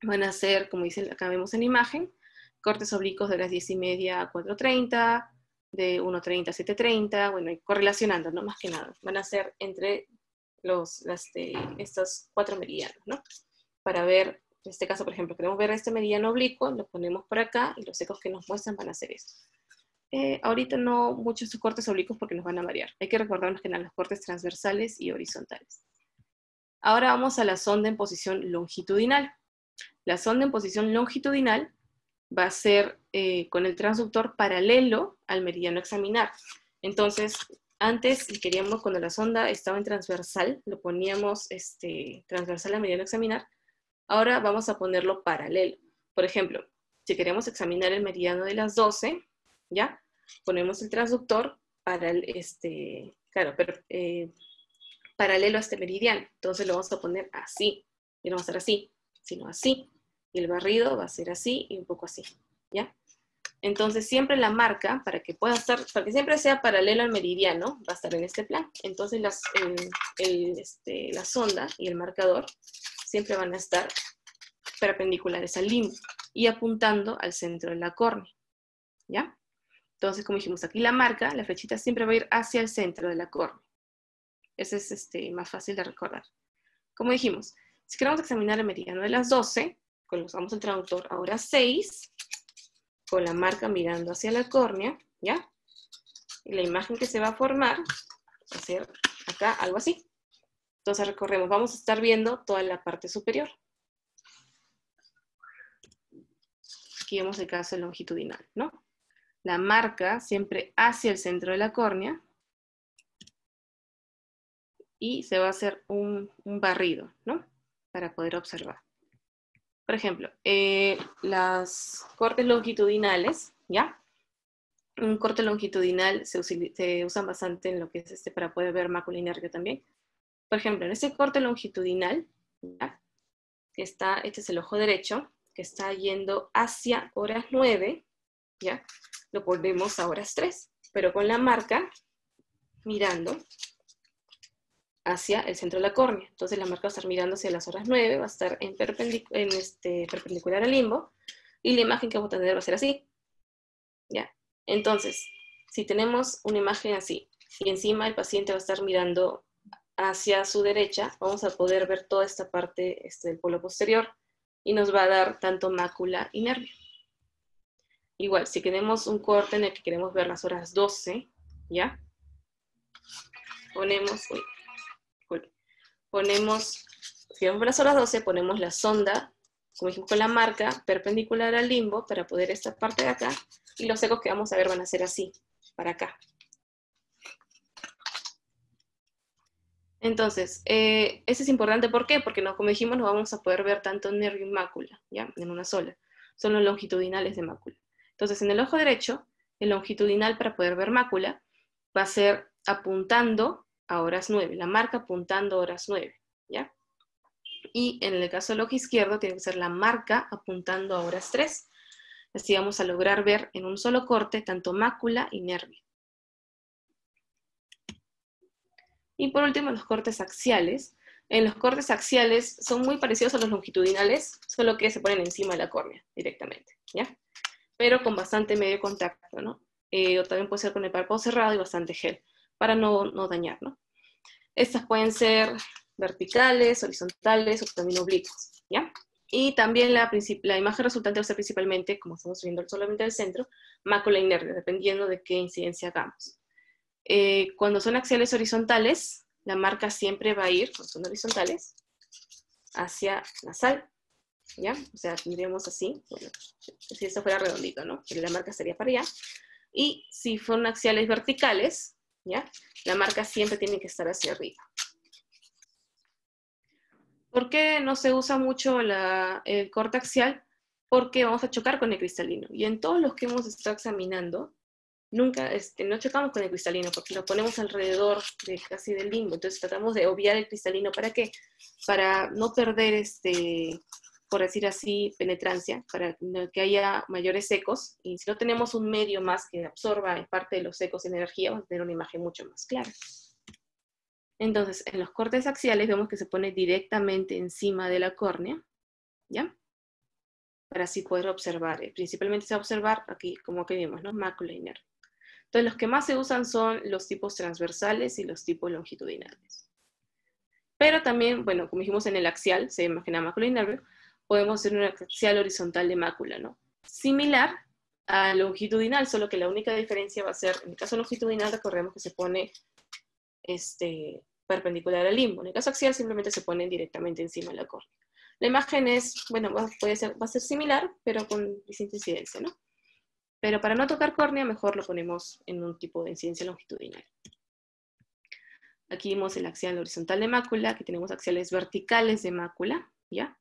van a ser, como dice, acá vemos en imagen, cortes oblicuos de las 10:30 a 4:30, de 1:30 a 7:30, bueno, y correlacionando, ¿no? Más que nada. Van a ser entre estos 4 meridianos, ¿no? Para ver, en este caso, por ejemplo, queremos ver este meridiano oblicuo, lo ponemos por acá, y los ecos que nos muestran van a ser estos. Ahorita no muchos cortes oblicuos porque nos van a variar. Hay que recordarnos que eran los cortes transversales y horizontales. Ahora vamos a la sonda en posición longitudinal. La sonda en posición longitudinal va a ser con el transductor paralelo al meridiano a examinar. Entonces, antes, si queríamos, cuando la sonda estaba en transversal, lo poníamos transversal al meridiano a examinar. Ahora vamos a ponerlo paralelo. Por ejemplo, si queremos examinar el meridiano de las 12, ¿ya? Ponemos el transductor para paralelo a este meridiano. Entonces lo vamos a poner así. Y no va a ser así, sino así. Y el barrido va a ser así y un poco así, ¿ya? Entonces siempre la marca, para que siempre sea paralelo al meridiano, va a estar en este plan. Entonces la sonda y el marcador siempre van a estar perpendiculares al limbo y apuntando al centro de la córnea, ¿ya? Entonces, como dijimos, aquí la marca, la flechita siempre va a ir hacia el centro de la córnea. Ese es más fácil de recordar. Como dijimos, si queremos examinar el meridiano de las 12, colocamos el traductor a hora 6, con la marca mirando hacia la córnea, ¿ya? Y la imagen que se va a formar va a ser acá algo así. Entonces recorremos, vamos a estar viendo toda la parte superior. Aquí vemos el caso longitudinal, ¿no? La marca siempre hacia el centro de la córnea y se va a hacer un barrido, ¿no? Para poder observar. Por ejemplo, las cortes longitudinales, ¿ya? Un corte longitudinal se usan bastante en lo que es para poder ver mácula inerte también. Por ejemplo, en este corte longitudinal, ¿ya? Este es el ojo derecho, que está yendo hacia horas 9, ¿ya? Lo ponemos a horas 3, pero con la marca mirando hacia el centro de la córnea. Entonces la marca va a estar mirando hacia las horas 9, va a estar en perpendicular al limbo, y la imagen que vamos a tener va a ser así, ¿ya? Entonces, si tenemos una imagen así, y encima el paciente va a estar mirando hacia su derecha, vamos a poder ver toda esta parte del polo posterior, y nos va a dar tanto mácula y nervio. Igual, si tenemos un corte en el que queremos ver las horas 12, ¿ya? Si queremos ver las horas 12, ponemos la sonda, como dijimos, con la marca perpendicular al limbo para poder esta parte de acá, y los ecos que vamos a ver van a ser así, para acá. Entonces, eso es importante, ¿por qué? Porque como dijimos, no vamos a poder ver tanto nervio y mácula, ¿ya? En una sola. Son los longitudinales de mácula. Entonces, en el ojo derecho, el longitudinal para poder ver mácula va a ser apuntando a horas 9, la marca apuntando a horas 9, ¿ya? Y en el caso del ojo izquierdo, tiene que ser la marca apuntando a horas 3. Así vamos a lograr ver en un solo corte tanto mácula y nervio. Y por último, los cortes axiales. En los cortes axiales son muy parecidos a los longitudinales, solo que se ponen encima de la córnea directamente, ¿ya? Pero con bastante medio contacto, ¿no? O también puede ser con el párpado cerrado y bastante gel, para no dañar, ¿no? Estas pueden ser verticales, horizontales o también oblicuos, ¿ya? Y también la imagen resultante va a ser principalmente, como estamos viendo solamente el centro, mácula y nervio, dependiendo de qué incidencia hagamos. Cuando son axiales horizontales, la marca siempre va a ir, cuando son horizontales, hacia nasal, ¿ya? O sea, tendríamos así, bueno, si esto fuera redondito, ¿no? Pero la marca estaría para allá. Y si fueron axiales verticales, ¿ya? La marca siempre tiene que estar hacia arriba. ¿Por qué no se usa mucho el corte axial? Porque vamos a chocar con el cristalino. Y en todos los que hemos estado examinando, nunca, no chocamos con el cristalino, porque lo ponemos alrededor casi del limbo. Entonces tratamos de obviar el cristalino. ¿Para qué? Para no perder, por decir así, penetrancia, para que haya mayores ecos. Y si no tenemos un medio más que absorba parte de los ecos en energía, vamos a tener una imagen mucho más clara. Entonces, en los cortes axiales vemos que se pone directamente encima de la córnea, ¿ya? Para así poder observar. Principalmente se va a observar aquí, como que vimos, ¿no? Mácula y nervio. Entonces, los que más se usan son los tipos transversales y los tipos longitudinales. Pero también, bueno, como dijimos en el axial, se imagina mácula y nervio, podemos hacer un axial horizontal de mácula, ¿no? Similar al longitudinal, solo que la única diferencia va a ser, en el caso longitudinal, recordemos que se pone perpendicular al limbo. En el caso axial simplemente se pone directamente encima de la córnea. La imagen es, bueno, va a ser similar, pero con distinta incidencia, ¿no? Pero para no tocar córnea, mejor lo ponemos en un tipo de incidencia longitudinal. Aquí vemos el axial horizontal de mácula, aquí tenemos axiales verticales de mácula, ¿ya?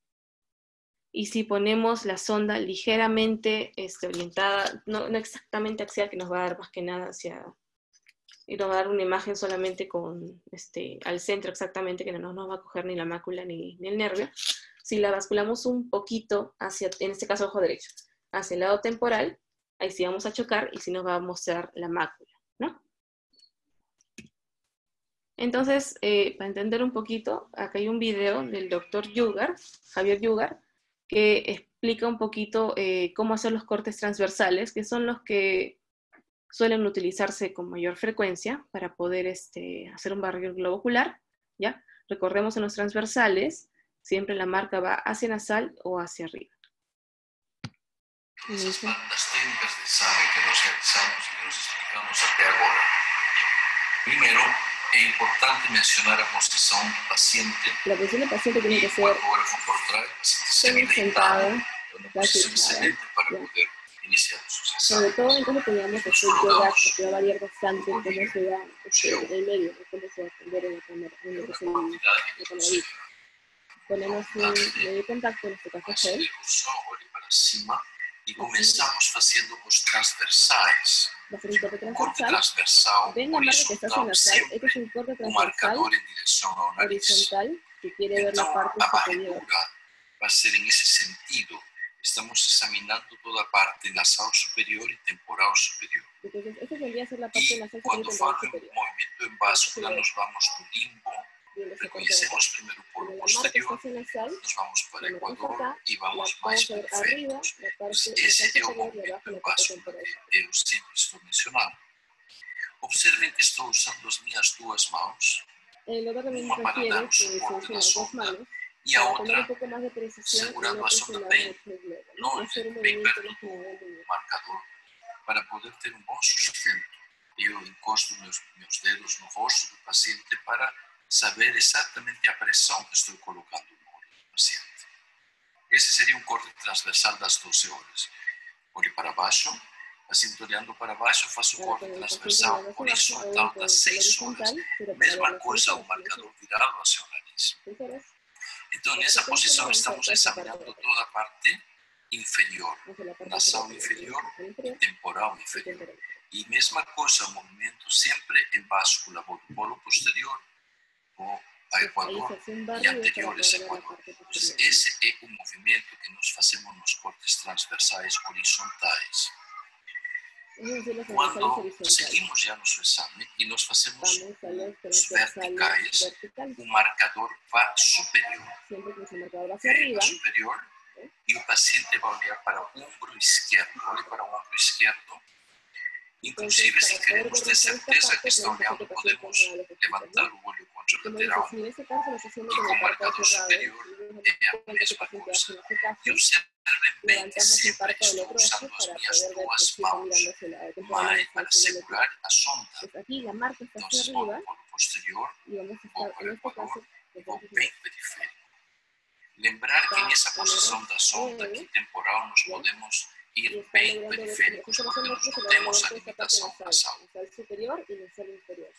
Y si ponemos la sonda ligeramente orientada, no exactamente axial, que nos va a dar más que nada y nos va a dar una imagen solamente con al centro exactamente, que no nos va a coger ni la mácula ni el nervio. Si la basculamos un poquito hacia, en este caso ojo derecho, hacia el lado temporal, ahí sí vamos a chocar y sí nos va a mostrar la mácula, ¿no? Entonces, para entender un poquito, acá hay un video del doctor Javier Yugar, que explica un poquito cómo hacer los cortes transversales, que son los que suelen utilizarse con mayor frecuencia para poder hacer un barrido globocular, ¿ya? Recordemos en los transversales, siempre la marca va hacia nasal o hacia arriba. Las técnicas de examen que nos realizamos y que nos explicamos até agora. Primeiro, é importante mencionar a posição do paciente. La posición del paciente tiene que ser por trás, sentada, posição excelente para poder iniciar sus sobre exámenes. todo entonces teníamos que hacer yoga, porque va a variar bastante cómo se da el medio, cómo se va a atender en lo que es el canal. Ponemos un medio de contacto, en este caso gel. Olhe para cima e começamos fazendo os transversais. Va a ser un corte Corte transversal. transversal, Ven la marca que está hacia horizontal, nasal, este sempre es un corte um transversal marcador em direção ao nariz. horizontal que quiere ver la Então, parte a superior. varredura vai ser nesse sentido, estamos examinando toda parte nasal superior y temporal superior. Entonces, esta vendría a ser la parte Y nasal cuando superior falo y temporal en superior. movimiento en báscula, nos vamos do limbo, Viendo esa parte de acá. reconhecemos primeiro o polo Cuando la marca posterior, espacio nasal, nos vamos para la marcamos Equador acá, y vamos la mais vamos a ver arriba, periféricos. la parte Esse nasal é o superior y movimento abajo em la parte báscula temporal. que eu sempre estou mencionando. Observem que estou usando as minhas duas mãos, El doctor también uma para refiere dar que se suporte usen na las dos sonda manos e a para tener un outra poco más de precisión y segurando no a sonda presionar bem mucho el globo, ¿no? Y longe, hacer un bem movimiento perto más general del do globo. marcador, para poder ter um bom sustento. Eu encosto meus dedos no rosto do paciente para saber exatamente a pressão que estou colocando no olho do paciente. Esse seria um corte transversal das 12 horas. Olho para baixo, paciente olhando para baixo, faço o Para corte que el paciente transversal mirando hacia abajo haga horizontal un das corte 6 horas. horizontal, pero para ver Mesma las coisa, 6 o horas, marcador virado hacia o nariz. 6 horas, Então, la nessa parte posição, temporal estamos corta esta parte de examinando acá. toda a parte inferior, Hacia la parte nasal inferior, inferior e inferior temporal y inferior. temporal. E mesma coisa, o movimento sempre em báscula, vou do polo posterior, vou a Ahí Equador se hace un e barrido para anteriores a poder ver la Equador. parte Então, posterior. esse é o movimento que nós fazemos nos cortes transversais horizontais. Es decir, los transversales Quando horizontales. seguimos já no seu exame e nós fazemos Vamos a los os transversales verticais, verticales. o marcador vai superior. Siempre que ese marcador va hacia arriba, Superior, e o paciente vai olhar para o ombro esquerdo. Olhe para o ombro esquerdo. Inclusive, se queremos ter certeza que está olhando, podemos levantar o olho como dices, contralateral. si en este caso lo está haciendo Y con el con párpado marcador cerrado, superior, y nos es la damos cuenta que el misma paciente cosa. hace este caso, E observem bem que levantamos el sempre párpado del estou otro ojo usando as para minhas poder ver duas que sí está mãos mirando hacia la temporal mais nasal para sobre el otro. segurar a sonda. Pues aquí la marca está hacia Então, vou arriba no polo posterior, y vamos a vou estar, para en o este caso, Equador e vou bem periférico. Lembrar que nessa posição da sonda aqui temporal nós podemos y ir está bem logrando ver periféricos esta porque razón nós nuestra não se logra temos a ver toda esta parte limitação nasal, nasal. nasal superior y nasal inferior.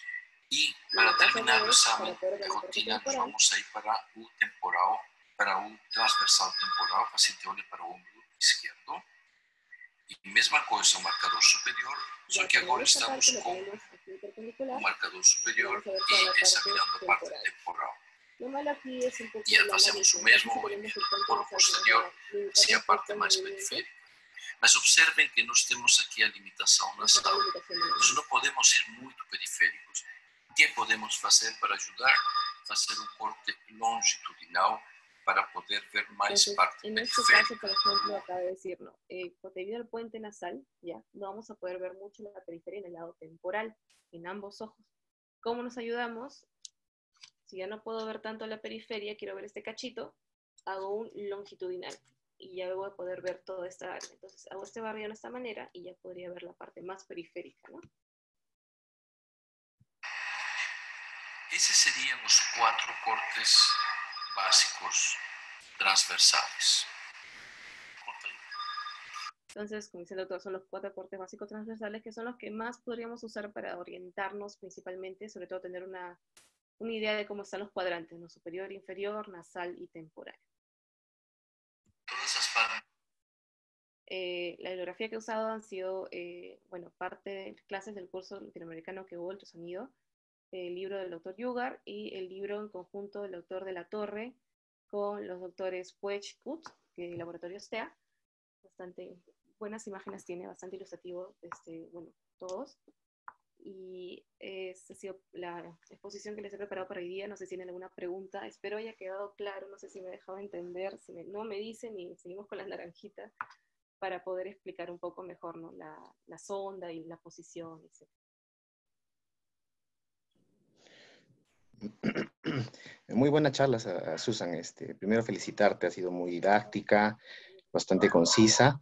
E Y para en caso terminar o de exame para poder ver de la parte rotina, nós temporal, vamos aí para o temporal, para o transversal temporal, o paciente olha para o ombro esquerdo. E mesma coisa, o marcador superior, só ya que tener agora esta estamos parte lo com tenemos aquí perpendicular, o marcador superior vamos a ver toda la e examinando a parte temporal. temporal. Lo malo aquí es un poco E la fazemos o nariz, mesmo entonces movimento tenemos el do punto polo nasal posterior, que nos se a limita parte el mais movimiento, periférica. Mas observem que nós temos aqui a limitação esta es la nasal. limitación de la Nós nariz. não podemos ir muito periféricos. O que podemos fazer para ajudar? Fazer um corte longitudinal para poder ver mais Entonces, parte en este periférica. caso, por ejemplo, acaba de decirnos, debido al puente nasal, ya no vamos a poder ver mucho la periferia en el lado temporal, en ambos ojos. ¿Cómo nos ayudamos? Si ya no puedo ver tanto la periferia, quiero ver este cachito, hago un longitudinal y ya voy a poder ver toda esta área. Entonces hago este barrido de esta manera y ya podría ver la parte más periférica, ¿no? Esses seriam os 4 cortes básicos transversales. Corta aí. Entonces, como dice el doctor, son los 4 cortes básicos transversales que son los que más podríamos usar para orientarnos principalmente, sobre todo tener una idea de cómo están los cuadrantes, ¿no? Superior, inferior, nasal y temporal. Todas as partes. La bibliografía que he usado han sido, bueno, parte de clases del curso latinoamericano que hubo ultrasonido, el libro del doctor Yugar y el libro en conjunto del doctor de la Torre con los doctores Puech Kut, del laboratorio STEA. Bastante buenas imágenes tiene, bastante ilustrativo, bueno, todos. Y esta ha sido la exposición que les he preparado para hoy día. No sé si tienen alguna pregunta. Espero haya quedado claro. No sé si me he dejado entender. Si no me dicen y seguimos con las naranjitas para poder explicar un poco mejor, ¿no? la sonda y la posición, etc. Muy buena charla, Susan. Primero felicitarte, ha sido muy didáctica, bastante concisa.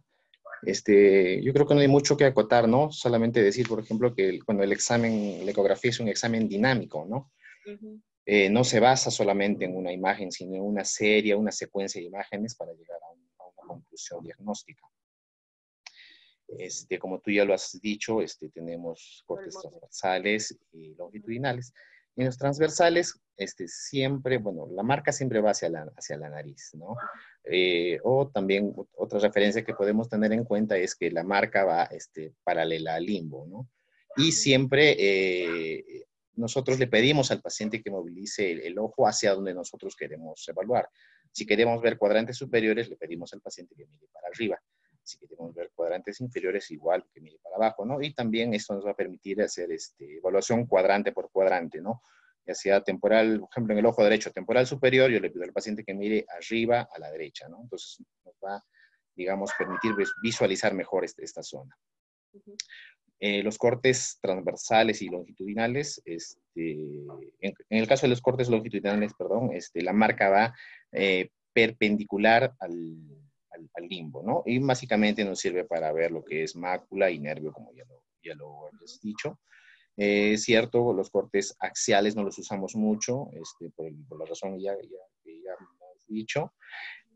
Yo creo que no hay mucho que acotar, ¿no? Solamente decir, por ejemplo, que cuando el examen, la ecografía es un examen dinámico, ¿no? Uh-huh. No se basa solamente en una imagen, sino en una serie, una secuencia de imágenes para llegar a una conclusión diagnóstica. Como tú ya lo has dicho, tenemos cortes transversales y longitudinales. En los transversales, siempre, bueno, la marca siempre va hacia la nariz, ¿no? O también otra referencia que podemos tener en cuenta es que la marca va paralela al limbo, ¿no? Y siempre nosotros le pedimos al paciente que movilice el ojo hacia donde nosotros queremos evaluar. Si queremos ver cuadrantes superiores, le pedimos al paciente que mire para arriba. Si queremos ver cuadrantes inferiores, igual que mire para abajo, ¿no? Y también esto nos va a permitir hacer evaluación cuadrante por cuadrante, ¿no? Ya sea temporal, por ejemplo, en el ojo derecho, temporal superior, yo le pido al paciente que mire arriba a la derecha, ¿no? Entonces nos va, digamos, permitir visualizar mejor esta zona. Los cortes transversales y longitudinales, en el caso de los cortes longitudinales, perdón, la marca va perpendicular al limbo, ¿no? Y básicamente nos sirve para ver lo que es mácula y nervio, como ya lo habías dicho. Es cierto, los cortes axiales no los usamos mucho, por la razón que ya hemos dicho.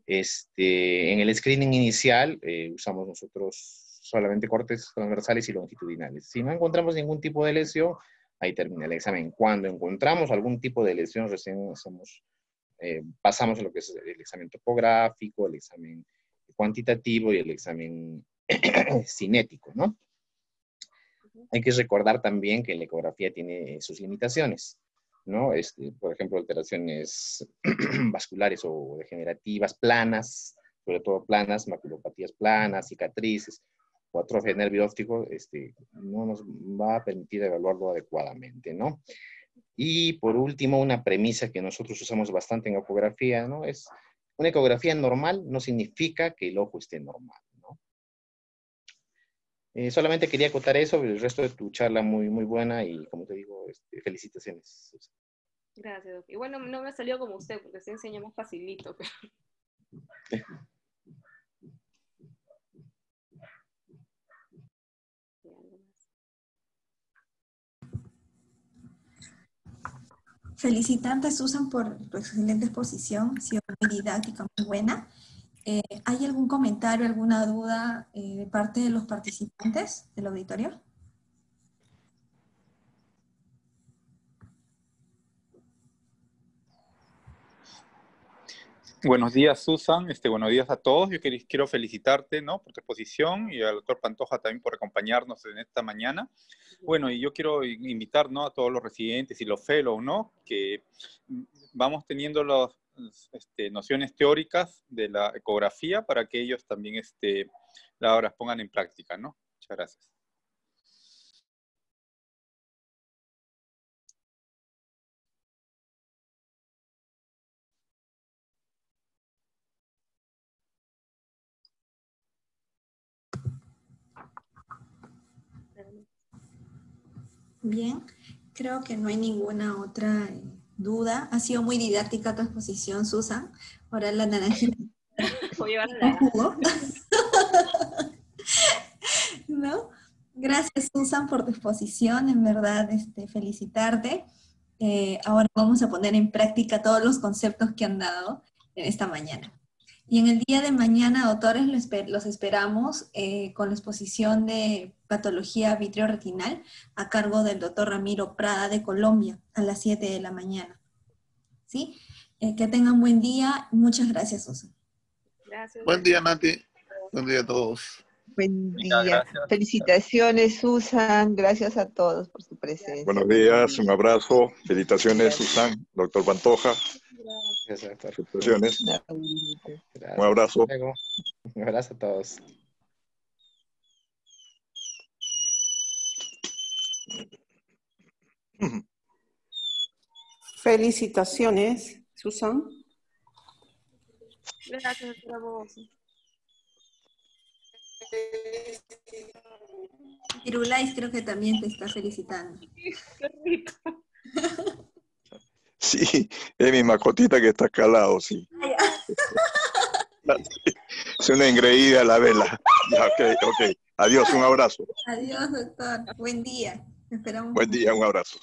En el screening inicial usamos nosotros solamente cortes transversales y longitudinales. Si no encontramos ningún tipo de lesión, ahí termina el examen. Cuando encontramos algún tipo de lesión, recién pasamos a lo que es el examen topográfico, el examen cuantitativo y el examen cinético, ¿no? Hay que recordar también que la ecografía tiene sus limitaciones, ¿no? Por ejemplo, alteraciones vasculares o degenerativas planas, sobre todo planas, maculopatías planas, cicatrices o atrofia del nervio óptico, no nos va a permitir evaluarlo adecuadamente, ¿no? Y por último, una premisa que nosotros usamos bastante en ecografía, ¿no? Es una ecografía normal no significa que el ojo esté normal, ¿no? Solamente quería acotar eso, el resto de tu charla muy, muy buena y como te digo, felicitaciones. Gracias, Doc. Igual no me salió como usted, porque se enseña más facilito. Pero... Felicitantes, Susan, por tu excelente exposición, ha sido muy didáctica, muy buena. ¿Hay algún comentario, alguna duda de parte de los participantes del auditorio? Buenos días, Susan. Buenos días a todos. Yo quiero felicitarte, ¿no?, por tu exposición y al doctor Pantoja también por acompañarnos en esta mañana. Bueno, y yo quiero invitar, ¿no?, a todos los residentes y los fellows, ¿no?, que vamos teniendo las nociones teóricas de la ecografía para que ellos también las pongan en práctica, ¿no? Muchas gracias. Bien, creo que no hay ninguna otra duda. Ha sido muy didáctica tu exposición, Susan. Ahora la naranjita. Voy a llevar ¿No? Gracias, Susan, por tu exposición. En verdad, felicitarte. Ahora vamos a poner en práctica todos los conceptos que han dado en esta mañana. Y en el día de mañana, doctores, los esperamos con la exposición de patología vitreoretinal a cargo del doctor Ramiro Prada de Colombia a las 7 de la mañana. ¿Sí? Que tengan buen día. Muchas gracias, Susan. Gracias. Buen día, Nati. Buen día a todos. Buen Venga, día. gracias. Felicitaciones, Susan. Gracias a todos por su presencia. Buenos días, un abrazo. Felicitaciones, Susan, doctor Pantoja. Gracias, doctor. Felicitaciones. Gracias. Un abrazo. Hasta luego. Un abrazo a todos. Felicitaciones, Susan. Gracias, doctora Bozo. Irulais creo que también te está felicitando. Qué rico. Sí, es mi mascotita que está calado, sí. Es una engreída la vela. Ya, ok. Adiós, un abrazo. Adiós, doctor. Buen día. Esperamos. Buen día, un abrazo.